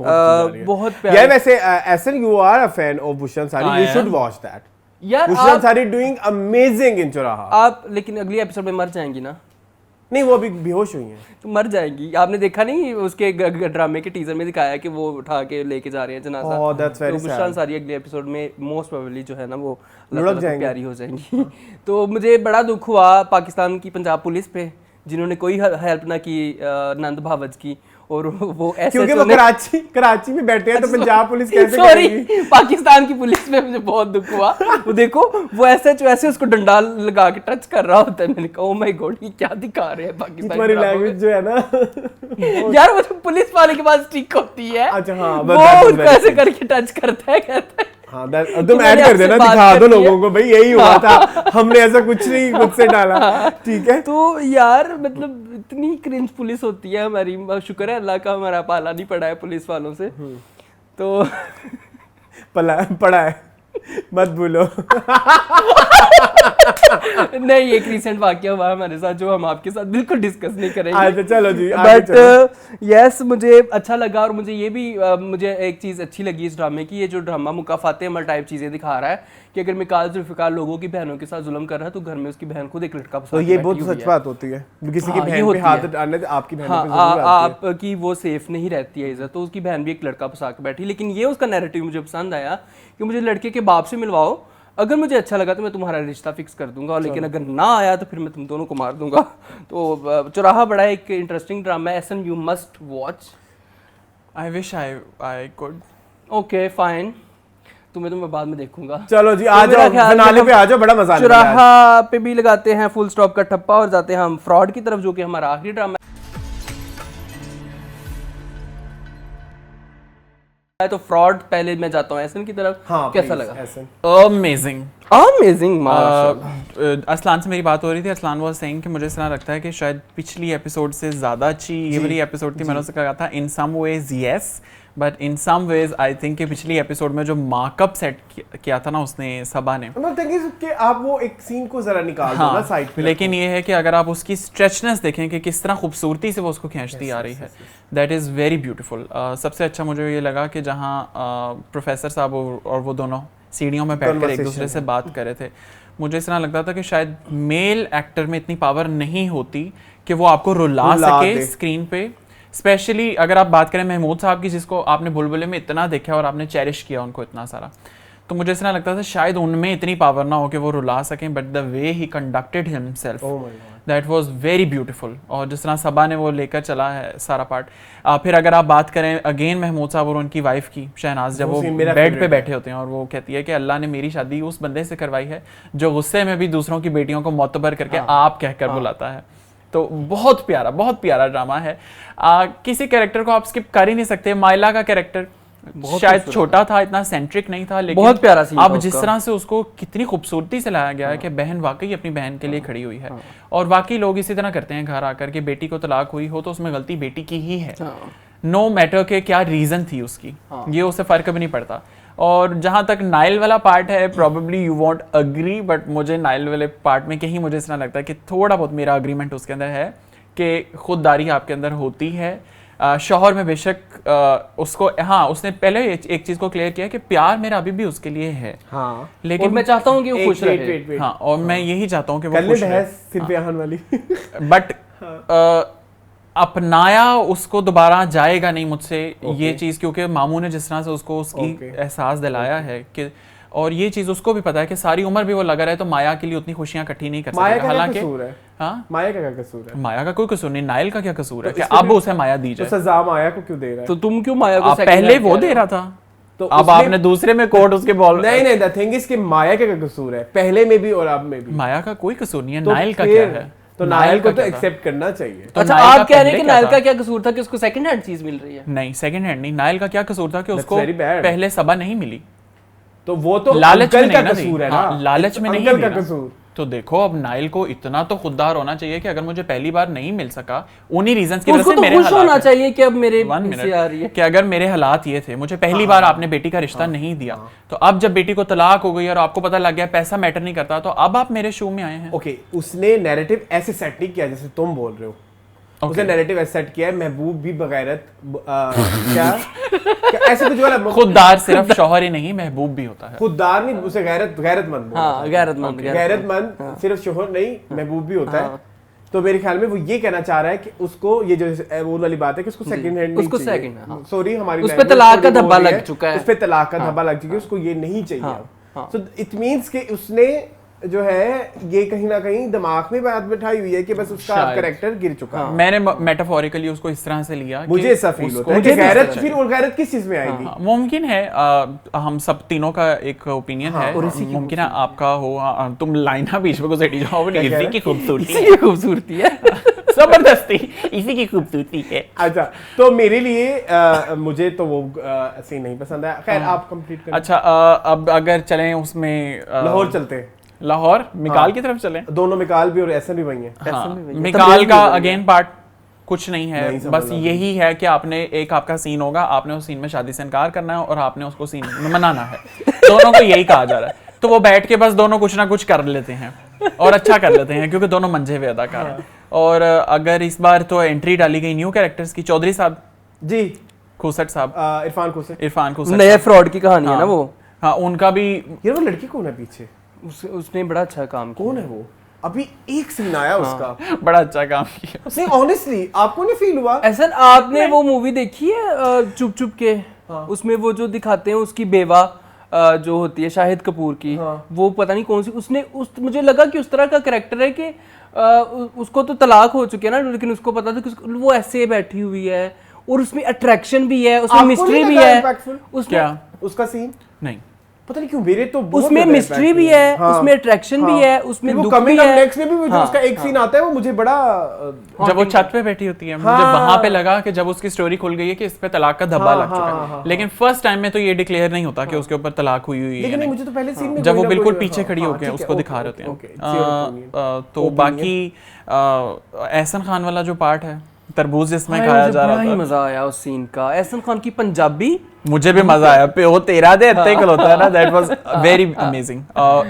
A: बहुत प्यारी
B: यार। वैसे एसन you are a fan of Bushra Ansari, you should watch that यार। Bushra Ansari doing amazing in Chauraha.
A: आप लेकिन अगली एपिसोड में मर जाएंगी ना?
B: नहीं, वो अभी बेहोश हुई हैं।
A: तो मर जाएंगी। आपने देखा नहीं उसके ड्रामे के टीजर में दिखाया कि वो उठा के लेके जा रहे हैं जनाजा।
B: Oh that's very sad.
A: Bushra Ansari अगले एपिसोड में मोस्ट प्रोबेबली जो है ना वो प्यारी हो जाएंगी। तो मुझे बड़ा दुख हुआ पाकिस्तान की पंजाब पुलिस पे, जिन्होंने कोई हेल्प ना की नंद भावज की। और वो ऐसे
B: क्योंकि वो कराची में बैठे हैं, तो पंजाब पुलिस कैसे
A: करेगी? पाकिस्तान की पुलिस में मुझे बहुत दुख हुआ। वो देखो वो ऐसे उसको डंडा लगा के टच कर रहा होता है। मैंने कहा ओह माय गॉड, ये क्या दिखा रहे हैं पाकिस्तान।
B: तुम्हारी लैंग्वेज जो है ना
A: यार, वो जो पुलिस वाले के पास स्टिक होती है,
B: अच्छा हाँ,
A: वो उसको ऐसे करके टच करता है, कहता है
B: हाँ, तुम ऐड कर देना, दिखा दो लोगों को भाई यही हुआ था, हमने ऐसा कुछ नहीं खुद से डाला, ठीक है।
A: तो यार मतलब इतनी क्रिंज पुलिस होती है हमारी। शुक्र है अल्लाह का हमारा पाला नहीं पड़ा है पुलिस वालों से। तो
B: पड़ा है मत भूलो।
A: नहीं, एक रिसेंट वाकया हुआ हमारे साथ जो हम आपके साथ बिल्कुल डिस्कस नहीं करेंगे।
B: अच्छा चलो जी, आगे
A: बट
B: चलो।
A: यस, मुझे अच्छा लगा और मुझे ये भी मुझे एक चीज़ अच्छी लगी इस ड्रामे की। ये जो ड्रामा मुकाफाते अमल टाइप चीज़ें दिखा रहा है कि अगर मिकाल जुल्फ़िकार लोगों की बहनों के साथ जुल्म कर रहा है तो घर में उसकी बहन खुद एक लड़का
B: तो ये बहुत सच बात होती है, किसी की बहन पे हाथ डालने से आपकी बहन पे जरूर आती है।
A: आपकी वो सेफ नहीं रहती है इज्जत, तो उसकी बहन भी एक लड़का फंसा के बैठी। लेकिन ये उसका नैरेटिव मुझे पसंद आया कि मुझे लड़के के बाप से मिलवाओ, अगर मुझे अच्छा लगा तो मैं तुम्हारा रिश्ता फिक्स कर दूंगा, लेकिन अगर ना आया तो फिर मैं तुम दोनों को मार दूंगा। तो चौराहा बड़ा एक इंटरेस्टिंग ड्रामा है, एसन you must watch.
C: I wish I could.
A: Okay fine, तुम्हें तो मैं बाद में देखूंगा।
B: चलो जी,
A: तो
B: आ
A: मेरा
B: जाओ
A: ख्याल
B: फिनाले
A: है
B: पे, आ जाओ, बड़ा मजा आने वाला है।
A: चौराहा पे भी लगाते हैं फुल स्टॉप का ठप्पा और जाते हैं हम फ्रॉड की तरफ, जो कि हमारा आखिरी ड्रामा है। तो फ्रॉड पहले मैं जाता हूँ एहसन की तरफ।
B: हाँ,
A: कैसा
B: please,
A: लगा?
B: एहसन।
C: अमेजिंग।
A: अमेजिंग माशाल्लाह।
C: असलान से मेरी बात हो रही थी। असलान वाज सेइंग कि मुझे इस तरह लगता है कि शायद पिछली एपिसोड से ज़्यादा अच्छी ये वाली एपिसोड थी। मैंने उससे कहा था in some ways yes, but in some ways I think कि पिछली एपिसोड में जो मार्कअप सेट किया था ना उसने, सबा ने,
B: कि आप वो एक सीन को जरा निकाल दो ना साइड पे।
C: लेकिन ये है कि अगर आप उसकी स्ट्रेचनेस देखें कि किस तरह खूबसूरती से वो उसको खींचती आ रही है, दैट इज़ वेरी ब्यूटीफुल। सबसे अच्छा मुझे ये लगा कि जहाँ प्रोफेसर साहब और वो दोनों सीढ़ियों में बैठकर एक दूसरे से बात कर रहे थे, मुझे इस तरह लगता था कि शायद मेल एक्टर में इतनी पावर नहीं होती कि वो आपको रुला सके स्क्रीन पे। स्पेशली अगर आप बात करें महमूद साहब की, जिसको आपने बुलबुले में इतना देखा और आपने चेरिश किया उनको इतना सारा, तो मुझे इतना लगता था शायद उनमें इतनी पावर ना हो कि वो रुला सकें, but the way he conducted himself, that was very beautiful. और जिस तरह सबा ने वो लेकर चला है सारा पार्ट। फिर अगर आप बात करें अगेन महमूद साहब और उनकी वाइफ की, शहनाज, जब वो बेड पे बैठे होते हैं और वो कहती है कि अल्लाह ने मेरी शादी उस बंदे से करवाई है जो गुस्से में भी दूसरों की बेटियों को मोतबर करके आप कहकर बुलाता है। तो बहुत प्यारा ड्रामा है। किसी कैरेक्टर को आप स्किप कर ही नहीं सकते। माइला का कैरेक्टर शायद छोटा था, इतना सेंट्रिक नहीं था, लेकिन
A: बहुत प्यारा सीन
C: अब जिस तरह से उसको कितनी खूबसूरती से लाया गया है कि बहन वाकई अपनी बहन के लिए खड़ी हुई है। और वाकई लोग इसी तरह करते हैं, घर आकर के बेटी को तलाक हुई हो तो उसमें गलती बेटी की ही है, नो मैटर के क्या रीजन थी उसकी, ये उससे फर्क भी नहीं पड़ता। और जहाँ तक नाइल वाला पार्ट है, probably you want agree, but मुझे नाइल वाले पार्ट में कहीं मुझे इतना लगता है कि थोड़ा बहुत मेरा अग्रीमेंट उसके अंदर है कि खुददारी आपके अंदर होती है। शौहर में बेशक उसको, हाँ, उसने पहले एक चीज को क्लियर किया कि प्यार मेरा अभी भी उसके लिए है,
B: हाँ,
C: लेकिन
A: मैं चाहता हूँ कि वो खुश रहे।
C: हाँ, और मैं यही चाहता हूँ कि वो खुश रहे,
B: सिर्फ यहाँ वाली।
C: बट अपनाया उसको दोबारा जाएगा नहीं मुझसे ये चीज़, क्योंकि मामू ने जिस तरह से उसको उसकी एहसास दिलाया है कि, और ये चीज़ उसको भी पता है कि सारी उम्र भी वो लगा रहे तो माया के लिए उतनी खुशियां इकट्ठी नहीं कर सकता। हालांकि हाँ,
B: माया का क्या कसूर है?
C: माया का कोई कसूर नहीं, नाइल का क्या कसूर है कि अब उसे माया दी जाए?
B: तो सजा माया को क्यों दे रहा है?
A: तो तुम क्यों माया को
C: पहले वो दे रहा था, तो अब आपने दूसरे में कोर्ट उसके बॉल।
B: नहीं, द थिंग इज कि माया का क्या कसूर है, पहले में भी और अब में भी?
C: माया का कोई कसूर नहीं है, नाइल का क्या है?
B: तो नाइल को तो एक्सेप्ट करना चाहिए।
A: अच्छा, आप कह रहे हैं कि नाइल का क्या कसूर था कि उसको सेकंड हैंड चीज मिल रही है?
C: नहीं, सेकंड हैंड नहीं, नाइल का क्या कसूर था कि उसको पहले सबा नहीं मिली,
B: तो वो तो
C: लालच में
B: का कसूर है ना,
C: लालच में नहीं
B: का कसूर।
C: तो देखो, अब नाइल को इतना तो खुददार होना चाहिए कि अगर मुझे पहली बार नहीं मिल सका उन्हीं रीजंस की वजह से, मेरे
A: खुश होना चाहिए कि अब मेरे से आ रही है,
C: कि अगर मेरे हालात ये थे, मुझे पहली बार आपने बेटी का रिश्ता नहीं दिया, तो अब जब बेटी को तलाक हो गई और आपको पता लग गया पैसा मैटर नहीं करता, तो अब आप मेरे शू में आए हैं।
B: ओके, उसने नैरेटिव ऐसे सेट नहीं किया जैसे तुम बोल रहे हो। उसने नैरेटिव ऐसे सेट किया है, महबूब भी बगैरत क्या ऐसे कुछ वाला,
C: खुददार सिर्फ शौहर ही नहीं, महबूब भी होता है।
B: खुददार नहीं, उसे गैरतमंद,
A: हाँ,
B: गैरतमंद सिर्फ शौहर नहीं, महबूब भी होता है। तो मेरे ख्याल में वो ये कहना चाह रहा है कि उसको ये जो वो वाली बात है कि उसको सेकंड हैंड नहीं चाहिए। सॉरी, हमारी
A: उस पे तलाक का धब्बा लग चुका है,
B: उस पे तलाक का धब्बा लग चुका है, उसको ये नहीं चाहिए। सो इट मींस कि उसने जो है ये कहीं ना कहीं दिमाग में बात बैठाई हुई है कि बस उसका कैरेक्टर गिर चुका है।
C: मैंने मेटाफोरिकली उसको इस तरह से लिया,
B: मुझे ऐसा फील होता है कि गैरत, फिर वो गैरत किस चीज में आएगी?
C: मुमकिन है हम सब तीनों का एक ओपिनियन है, मुमकिन है आपका हो। तुम लाइन बीच में घुसेड़ी जाओ, इसी की खूबसूरती है, जबरदस्ती इसी की खूबसूरती है।
B: अच्छा, तो मेरे लिए मुझे तो वो ऐसे नहीं पसंद है। खैर, आप कंप्लीट करें।
C: अच्छा, अब अगर चलें उसमें
B: लाहौर चलते हैं,
C: लाहौर मिकाल की तरफ चलें।
B: दोनों मिकाल भी और एहसन भी वही है।
C: मिकाल का अगेन पार्ट कुछ नहीं है, बस यही है कि आपने एक आपका सीन होगा, आपने उस सीन में शादी से इनकार करना है और आपने उसको सीन में मनाना है। दोनों को यही कहा जा रहा है। तो वो बैठ के बस दोनों कुछ ना कुछ कर लेते हैं और अच्छा कर लेते हैं क्योंकि दोनों मंझे हुए अदाकार हैं। और अगर इस बार तो एंट्री डाली गई न्यू कैरेक्टर्स की, चौधरी साहब
B: जी,
C: खूसट साहब, इरफान खूसट,
A: नया फ्रॉड की कहानी है ना वो।
C: हाँ, उनका भी
B: यार वो लड़की कौन है पीछे?
A: उसने बड़ा अच्छा काम किया।
B: कौन है वो? अभी एक सीन आया उसका,
C: बड़ा अच्छा काम किया।
B: नहीं ऑनेस्टली आपको नहीं फील हुआ?
A: ऐसा आपने वो मूवी देखी है चुप चुप के? उसमें वो जो दिखाते हैं उसकी बेवा जो होती है शाहिद कपूर की, वो पता नहीं कौन सी उसने मुझे लगा कि उस तरह का कैरेक्टर है कि उसको तो तलाक हो चुके हैं ना, लेकिन उसको पता था कि वो ऐसे बैठी हुई है और उसमें अट्रैक्शन भी है, उसमें मिस्ट्री भी है।
B: उसका सीन
C: नहीं
B: पता नहीं क्यों मेरे तो बहुत
A: उसमें मिस्ट्री भी है, उसमें अट्रैक्शन भी है, उसमें दुख भी है।
B: नेक्स्ट में भी जो उसका एक सीन आता है वो मुझे बड़ा
C: जब वो छत पे बैठी होती है, मुझे वहां पे लगा कि जब उसकी स्टोरी खुल गई है कि इस पे तलाक का धब्बा लग चुका है, लेकिन फर्स्ट टाइम में तो ये डिक्लेयर नहीं होता कि उसके ऊपर तलाक हुई है।
B: लेकिन मुझे तो पहले सीन में
C: जब वो बिल्कुल पीछे खड़ी होके उसको दिखा रहे होते हैं। तो बाकी एहसन खान वाला जो पार्ट है, तरबूज जिसमें खाया जा रहा था,
A: बड़ा मजा आया उस सीन का। एहसन खान की पंजाबी
C: मुझे भी मजा आया। पे वो तेरा दे इतना ही होता है ना, दैट वाज वेरी अमेजिंग।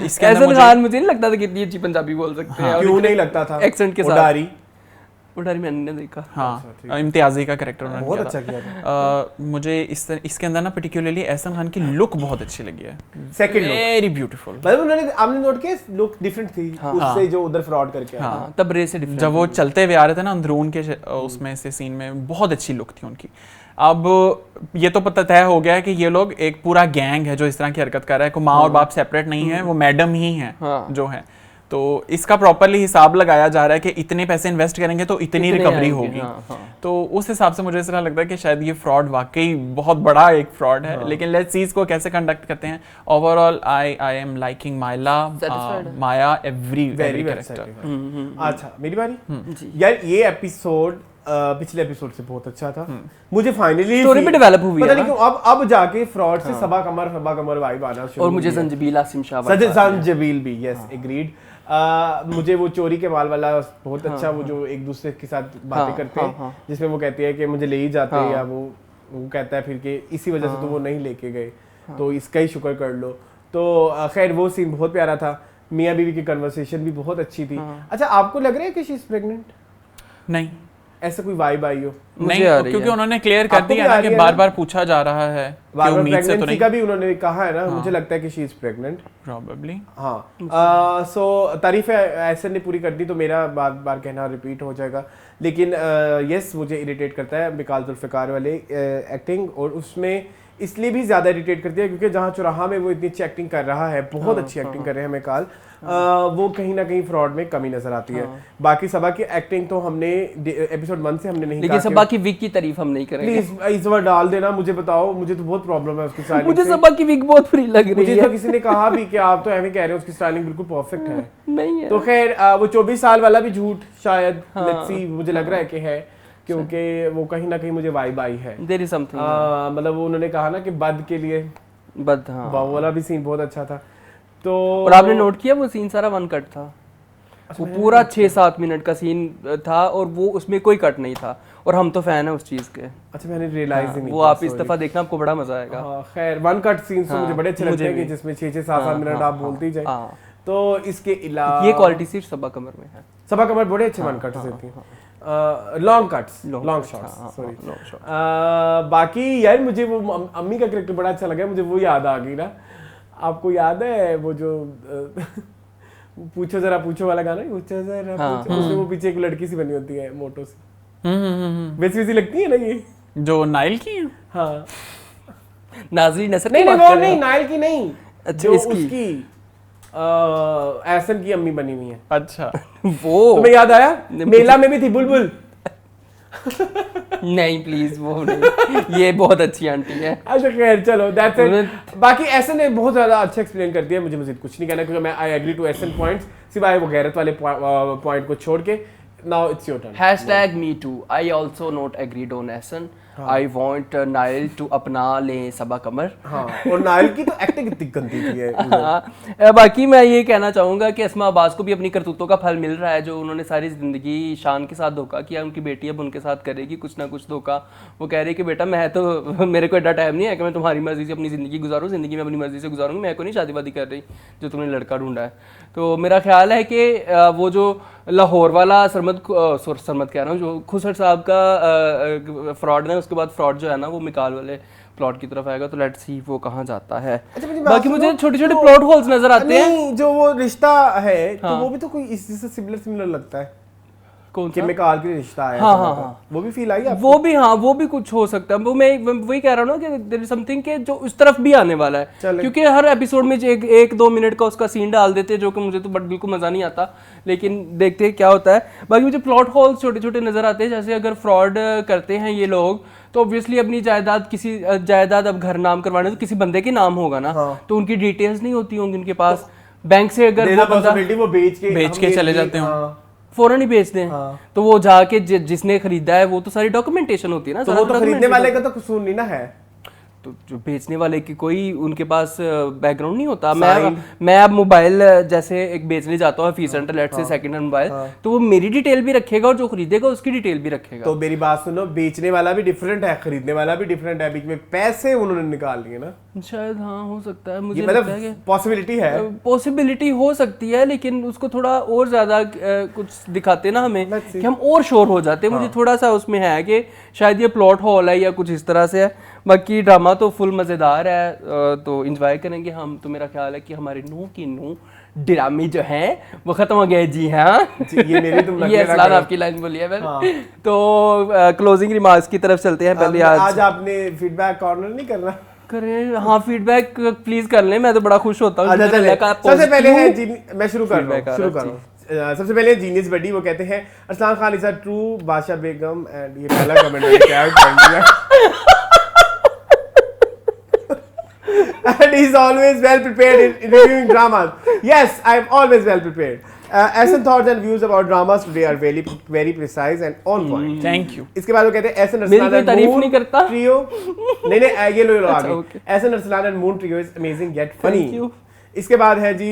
C: इसके अंदर
A: मुझे नहीं लगता था कि इतनी अच्छी पंजाबी बोल सकते हैं।
B: क्यों नहीं लगता था?
A: एक्सेंट के साथ उडारी मैंने देखा।
C: हाँ, इम्तियाजी का कैरेक्टर उन्होंने
B: बहुत अच्छा किया था।
C: मुझे इसके अंदर ना पर्टिकुलरली एहसन खान की लुक बहुत अच्छी लगी है।
B: Second look
C: very beautiful.
B: मतलब उन्होंने आपने नोट किया लुक डिफरेंट थी उससे जो उधर फ्रॉड करके आया।
A: हाँ, तबरे से डिफरेंट।
C: जब वो चलते हुए आ रहे थे ना अंदरून के उसमें से सीन में, बहुत अच्छी लुक थी उनकी। अब ये तो पता तय हो गया है कि ये लोग एक पूरा गैंग है जो इस तरह की हरकत कर रहा है, को माँ और बाप सेपरेट नहीं है, वो मैडम ही है जो है। तो इसका प्रॉपरली हिसाब लगाया जा रहा है कि इतने पैसे इन्वेस्ट करेंगे तो इतनी रिकवरी होगी। तो उस हिसाब से मुझे ऐसा लगता है कि शायद ये फ्रॉड वाकई बहुत बड़ा एक फ्रॉड है। लेकिन लेट्स सी इसको कैसे कंडक्ट करते हैं। Overall I am liking Maya every character.
B: अच्छा मेरी बारी। यार ये एपिसोड पिछले एपिसोड से बहुत अच्छा था। मुझे फाइनली
A: स्टोरी भी डेवलप हुई है,
B: पता नहीं क्यों अब जाके फ्रॉड से सबा कमर वाइब आना शुरू।
A: और मुझे संजबील आसिम शाह
B: संजबील भी यस एग्रीड। मुझे वो चोरी के माल वाला बहुत अच्छा, वो जो एक दूसरे के साथ बातें करते हैं जिसमें वो कहते हैं कि मुझे ले ही जाते हैं, या वो कहता है फिर कि इसी वजह से तो वो नहीं लेके गए, तो इसका ही शुक्र कर लो। तो खैर वो सीन बहुत प्यारा था। मियाँ बीवी की कन्वर्सेशन भी बहुत अच्छी थी। अच्छा आपको लग रहा है कि शी इज प्रेग्नेंट?
C: नहीं,
B: ऐसा कोई वाइब आई हो?
C: नहीं, क्योंकि उन्होंने क्लियर कर दिया ना कि बार-बार पूछा जा रहा है कि उम्मीद से तो नहीं।
B: का भी उन्होंने कहा है ना, मुझे लगता है कि शी इज प्रेग्नेंट
C: प्रोबेबली।
B: हाँ, सो तारीफें ऐसे ने पूरी कर दी तो मेरा बार कहना रिपीट हो जाएगा। लेकिन यस मुझे इरिटेट करता है मिकाल जुल्फ़िकार वाले एक्टिंग, और उसमें इसलिए भी ज़्यादा इरिटेट करती है क्योंकि जहाँ चौराहा में वो इतनी अच्छी एक्टिंग कर रहा है, बहुत अच्छी एक्टिंग कर रहे हैं मिकाल, वो कहीं ना कहीं फ्रॉड में कमी नजर आती है। बाकी सबा की एक्टिंग तो हमने एपिसोड 1 से हमने नहीं,
A: लेकिन सबा की विग की तारीफ हम नहीं करेंगे।
B: प्लीज इस बार डाल देना, मुझे बताओ, मुझे तो बहुत प्रॉब्लम है उसकी स्टाइलिंग।
A: मुझे सबा की विग बहुत फ्री लग रही है।
B: मुझे तो किसी ने कहा भी कि आप तो ऐਵੇਂ कह रहे हो उसकी स्टाइलिंग बिल्कुल परफेक्ट है।
A: नहीं है
B: तो खैर वो 24 साल वाला भी झूठ शायद लेट्स सी मुझे लग रहा है कि है, क्योंकि वो कहीं ना कहीं मुझे वाइब आई है।
A: देयर इज समथिंग,
B: मतलब वो उन्होंने कहा ना कि बद के लिए
A: बद, हाँ
B: वो वाला भी सीन बहुत अच्छा था। तो
A: और आपने नोट किया वो सीन सारा वन कट था, वो पूरा 6-7 मिनट का सीन था और वो उसमें कोई कट नहीं था, और हम तो फैन है उस चीज के।
B: अच्छा मैंने रियलाइज ही नहीं,
A: वो आप इस दफा देखना, आपको बड़ा मजा आएगा।
B: खैर वन कट सीन तो मुझे बड़े अच्छे लगते हैं कि जिसमें 6-7 मिनट आप बोलते ही जाए। तो इसके अलावा
A: ये क्वालिटी सिर्फ सबा कमर में है।
B: सबा कमर बड़े अच्छे वन कट्स देती है, long cuts, long shots, sorry. बाकी यार मुझे वो अम्मी का कैरेक्टर बड़ा अच्छा लगा, मुझे वो याद आ गई ना। आपको याद है वो जो पूछो जरा पूछो वाला गाना, पूछो जरा पूछो, उसमें वो पीछे एक लड़की सी बनी होती है मोटो सी, वैसी वैसी लगती है ना ये,
C: जो नाइल की है।
B: हाँ
A: नाज़रीन नसर
B: नहीं वो नहीं, नाइल की नहीं,
A: अच्छा
B: जो उसकी एहसन की अम्मी बनी हुई है।
C: अच्छा
B: वो तुम्हें याद आया? मेला में भी थी बुलबुल।
A: नहीं प्लीज वो नहीं, ये बहुत अच्छी आंटी है।
B: अच्छा खैर चलो दैट्स इट। बाकी एहसन ने बहुत ज्यादा अच्छा एक्सप्लेन कर दिया, मुझे मजीद कुछ नहीं कहना क्योंकि मैं I agree to Ehsan points, सिवाय वो गैरत वाले पॉइंट को छोड़ के। Now it's your turn.
A: #me too, I also not agreed on Ehsan. I want नाइल टू अपना ले सबा कमर।
B: हाँ, और नाइल की तो एक्टिंग कितनी गंदी थी है।
A: बाकी मैं ये कहना चाहूँगा कि अस्मा अब्बास को भी अपनी करतूतों का फल मिल रहा है, जो उन्होंने सारी ज़िंदगी शान के साथ धोखा किया, उनकी बेटी अब उनके साथ करेगी कुछ ना कुछ धोखा। वो कह रही कि बेटा मैं तो मेरे को एडा टाइम नहीं है कि मैं तुम्हारी मर्जी से अपनी ज़िंदगी गुजारूँ, ज़िंदगी में अपनी मर्जी से गुजारूँगी, मैं को नहीं शादी वादी कर रही जो तुमने लड़का ढूंढा है। तो मेरा ख्याल है कि वो जो लाहौर वाला सरमद कह रहा हूँ, जो खुसर साहब का फ्रॉड है, उसके बाद फ्रॉड जो है ना वो मिकाल वाले प्लॉट की तरफ आएगा, तो लेट्स सी वो कहाँ जाता है। बाकी मुझे छोटे छोटे प्लॉट होल्स नजर आते हैं।
B: जो वो रिश्ता है तो वो भी तो कोई इससे सिमिलर लगता है।
A: कौन
B: कि मिकाल के रिश्ता है।
A: हाँ।
B: वो भी फील आई आपको?
A: वो भी, हाँ वो भी कुछ हो सकता है। वो मैं वही कह रहा हूँ ना कि देयर इज समथिंग के जो उस तरफ भी आने वाला है, क्योंकि हर एपिसोड में एक 2 मिनट का उसका सीन डाल देते हैं, जो कि मुझे तो बिल्कुल मजा नहीं आता, लेकिन देखते हैं क्या होता है। बाकी मुझे प्लॉट होल्स छोटे छोटे नजर आते हैं, जैसे अगर फ्रॉड करते हैं ये लोग तो ऑब्वियसली अपनी जायदाद अब घर नाम करवाने तो किसी बंदे के नाम होगा ना, तो उनकी डिटेल्स नहीं होती होंगी उनके पास। बैंक से अगर
B: वो बेच के
C: चले जाते हो,
A: फौरन ही बेच दें। तो वो जाके जिसने खरीदा है वो तो सारी डॉक्यूमेंटेशन होती है ना,
B: तो वो तो खरीदने वाले का तो कसूर नहीं ना है।
A: तो जो बेचने वाले की कोई उनके पास बैकग्राउंड नहीं होता। मैं अब मोबाइल जैसे एक बेचने जाता हूँ फी सेंटर लेट से सेकंड हैंड मोबाइल, तो वो मेरी डिटेल भी रखेगा और जो खरीदेगा उसकी डिटेल भी रखेगा।
B: तो मेरी बात सुनो, बेचने वाला भी डिफरेंट है, खरीदने वाला भी डिफरेंट है, बीच में पैसे उन्होंने निकाल लिए ना,
A: शायद। हाँ हो सकता है, मुझे
B: मतलब पॉसिबिलिटी है,
A: पॉसिबिलिटी हो सकती है, लेकिन उसको थोड़ा और ज्यादा कुछ दिखाते ना हमें कि हम और श्योर हो जाते हैं। मुझे थोड़ा सा उसमें है कि शायद ये प्लॉट हॉल है या कुछ इस तरह से है। बाकी ड्रामा तो फुल मज़ेदार है, तो इंजॉय करेंगे हम। तो मेरा ख्याल है कि हमारे नूह ड्रामे जो हैं वो खत्म हो गए जी। हाँ
B: ये मेरी तुम
A: ये असलान आपकी लाइन बोली है मैंने। तो क्लोजिंग रिमार्क्स की तरफ चलते हैं। पहले
B: आज आपने फीडबैक कॉर्नर नहीं करना
A: करें? हाँ फीडबैक प्लीज कर लें, मैं तो बड़ा खुश होता हूँ।
B: सबसे पहले है मैं शुरू कर रहा हूँ। सबसे पहले जीनियस बडी वो कहते हैं Arsalan Khan is a true बादशाह बेगम, एंड ये पहला कमेंट मैंने क्या कर दिया। And he's always well prepared in reviewing dramas. Yes, I am always well prepared. Ehsan thoughts and views about dramas today are very precise and on point.
C: Thank you.
B: इसके बाद वो कहते हैं एहसन
A: मेरी कोई तारीफ नहीं करता
B: ट्रियो। नहीं ये लो आगे। Ehsan Arsalan and Moon trio is amazing yet funny. इसके बाद है जी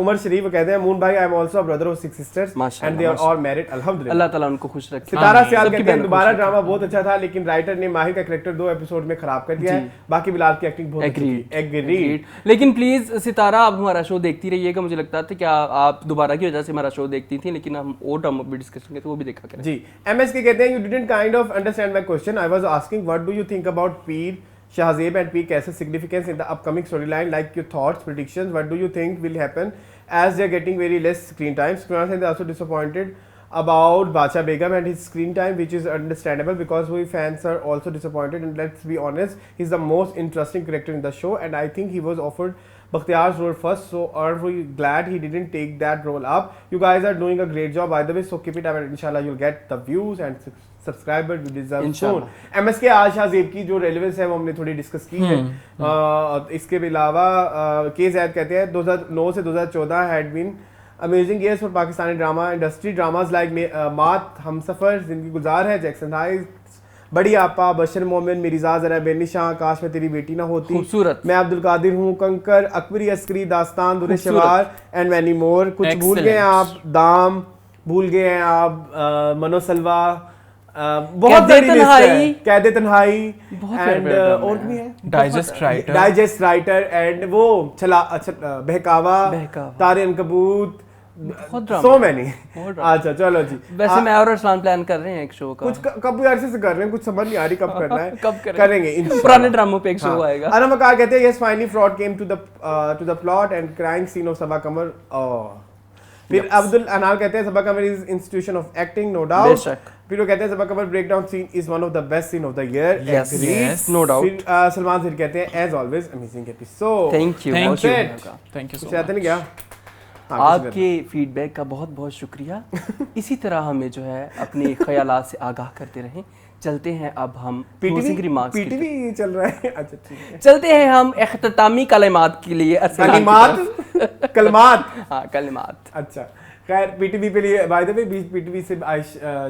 B: उमर शरीफ, वो कहते हैं मून भाई I am also a brother of 6 sisters and they are all married अल्हम्दुलिल्लाह।
A: अल्लाह ताला उनको खुश रखे।
B: सितारा सियाल कहते हैं दोबारा ड्रामा बहुत अच्छा था, लेकिन राइटर ने माहिर का कैरेक्टर 2 एपिसोड में खराब कर दिया है, बाकी बिलाल की एक्टिंग बहुत अच्छी थी। एग्रीड।
A: लेकिन प्लीज सितारा आप हमारा शो देखती रहिएगा। मुझे लगता था कि आप दोबारा की वजह से हमारा शो देखती थी, लेकिन हम और ड्रामा भी डिस्कस करेंगे तो वो भी देखा करें
B: जी। एमएस के कहते हैं you didn't kind of understand my question, I was asking what do you think about Pir Shahzeb and Peer Cass's significance in the upcoming storyline, like your thoughts, predictions, what do you think will happen as they are getting very less screen time. Sukran Singh is also disappointed about Bacha Begum and his screen time, which is understandable because we fans are also disappointed, and let's be honest, he's the most interesting character in the show, and I think he was offered Bakhtiar's role first, so are we glad he didn't take that role up. You guys are doing a great job by the way, so keep it up and inshallah you'll get the views and subscriber you deserve soon. MSK आज शाहजेब की जो relevance है वो हमने थोड़ी discuss की है। इसके अलावा के जैद कहते हैं 2009 से 2014 had been amazing years for Pakistani drama industry. Dramas like Maat, Humsafar, जिंदगी गुजार है, जैक्सन हाइट्स, बड़ी आपा, बशर मोमिन, मिर्जा जरा बेनिशां, काश में तेरी बेटी ना होती, खूबसूरत, मैं अब्दुल कादिर हूँ, कंकर, अकबरी अस्करी, दास्तान, दुरे शवार एंड मैनी मोर। कुछ भूल गए आप, दाम भूल गए हैं आप, मनोसलवा, बहुत कैदे तन्हाई एंड और भी है डाइजेस्ट राइटर एंड वो बहकावा, तारे अनकबूत, सो मैनी। अच्छा चलो जी।
A: वैसे मैं और अरसलान प्लान कर रहे हैं एक शो का,
B: कुछ कब अरसे से कर रहे हैं, कुछ समझ नहीं आ रही कब करना है।
A: कब
B: करेंगे
A: पुराने ड्रामों पे एक शो आएगा।
B: अनम अकार कहते हैं yes finally fraud came to the plot and crying scene of Saba Qamar. फिर अब्दुल अनाल कहते हैं Saba Qamar is institution of acting, no doubt. फिर वो कहते हैं Saba Qamar breakdown scene is one of the best scene of the year,
A: yes no doubt.
B: फिर सलमान फिर कहते हैं as always amazing episode,
A: thank you
C: so much.
B: नहीं क्या
A: आपके फीडबैक का बहुत बहुत शुक्रिया। इसी तरह हमें जो है अपने ख्यालात से आगाह करते रहें। चलते हैं अब हम क्लोजिंग रिमार्क्स की
B: पीटीवी चल रहा है। अच्छा ठीक है,
A: चलते हैं हम इख्तितामी कलिमात के लिए।
B: कलिमात
A: हाँ कलिमात।
B: अच्छा खैर पीटीवी पे लिए बाय द वे पीटीवी से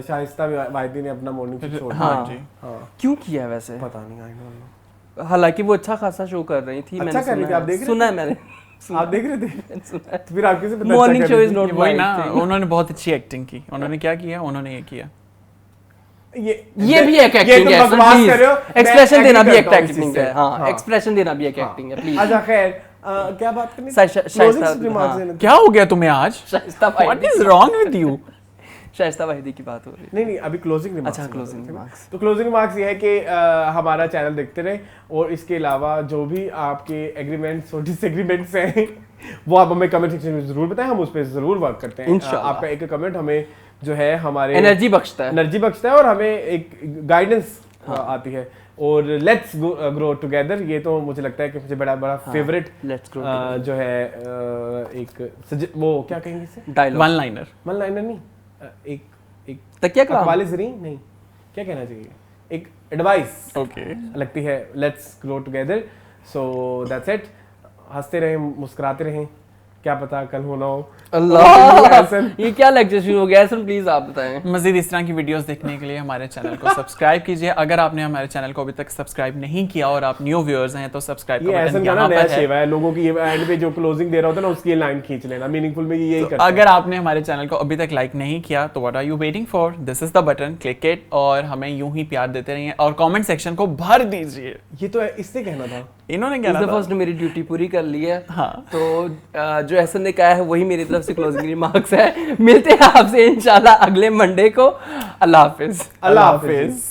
B: शाइस्ता वाहिदी ने अपना मॉर्निंग शो छोड़ दिया।
C: हाँ जी।
B: हाँ
A: क्यों किया वैसे?
B: पता नहीं, आई डोंट नो।
A: हालांकि वो अच्छा खासा शो कर रही थी,
B: अच्छा कर रही थी, आप देख रहे
A: सुना है मैंने।
B: आप देख रहे थे?
A: सुना है।
B: तो फिर आपके से पता
A: मॉर्निंग
B: अच्छा
A: शो
B: कर
A: इज
B: रही
A: नॉट
C: वही ना, उन्होंने बहुत अच्छी एक्टिंग की। उन्होंने क्या किया? उन्होंने ये किया।
B: थी।
A: ये भी एक एक्टिंग
B: ये
A: है,
B: तो बकवास कर रहे हो।
A: एक्सप्रेशन
B: मैं
A: देना भी
B: agree
A: एक
B: करता हूँ इस
A: एक्टिंग
B: चीज़
A: है।
B: से।
A: हाँ, एक्सप्रेशन देना भी एक एक्टिंग है, प्लीज।
B: अच्छा खैर क्या बात करनी?
A: शाइस्ता-
B: Closing remarks
A: हाँ।
B: देने थे।
C: क्या हो गया तुम्हें आज?
A: Shaista
C: what
A: वाहिदी
C: is wrong with you?
A: Shaista वाहिदी की बात हो रही है।
B: नहीं अभी क्लोजिंग रिमार्क्स।
A: अच्छा, closing remarks।
B: तो क्लोजिंग रिमार्क्स ये है कि हमारा चैनल देखते रहे और इसके अलावा जो भी आपके एग्रीमेंट्स और डिसएग्रीमेंट्स हैं वो आप हमें कमेंट सेक्शन में जरूर बताएं, हम उस पर जरूर वर्क करते हैं।
A: इंशाल्लाह।
B: आपका एक कमेंट हमें जो है हमारे
A: एनर्जी बख्शता है।
B: एनर्जी बख्शता है और हमें एक गाइडेंस आती है। और लेट्स ग्रो टुगेदर, ये तो मुझे लगता है कि मुझे बड़ा फेवरेट
A: Let's grow
B: जो है वो क्या कहेंगे इसे?
A: Dialogue,
C: one liner.
B: One liner नहीं, एक
A: तकिया कलाम।
B: अकवाले ज़रीन नहीं, क्या कहना चाहिए, एक एडवाइस
C: ओके।
B: लगती है, let's grow together. So that's it. हंसते रहें, मुस्कुराते रहें, क्या पता कल होना हो।
A: अल्लाह, ये क्या लेक्चर शुरू हो गया? ऐसा प्लीज आप बताएं।
C: मजीद इस तरह की वीडियोस देखने के लिए हमारे चैनल को सब्सक्राइब कीजिए। अगर आपने हमारे चैनल को अभी तक सब्सक्राइब नहीं किया और आप न्यू व्यूअर्स हैं तो सब्सक्राइब
B: ये
C: का
B: ऐसा
C: बटन
B: का ना
C: यहाँ
B: नया
C: पर है।
B: शेवा है, लोगों की ये एंड पे जो क्लोजिंग दे रहा होता है ना उसकी ये लाइन खींच लेना, मीनिंगफुल में यही करते हैं।
C: अगर आपने हमारे चैनल को अभी तक लाइक नहीं किया तो what are you waiting for? This is the button, click it और हमें यूं ही प्यार देते रहिए और कमेंट सेक्शन को भर दीजिए।
B: ये तो इससे कहना था।
C: इन्होंने
A: इस
C: क्या
A: दफा उसने मेरी ड्यूटी पूरी कर ली है।
C: हाँ।
A: तो जो एहसन ने कहा है वही मेरी तरफ से क्लोजिंग रिमार्क्स है। मिलते हैं आपसे इंशाल्लाह अगले मंडे को। अल्लाह हाफिज।
B: अल्लाह हाफिज।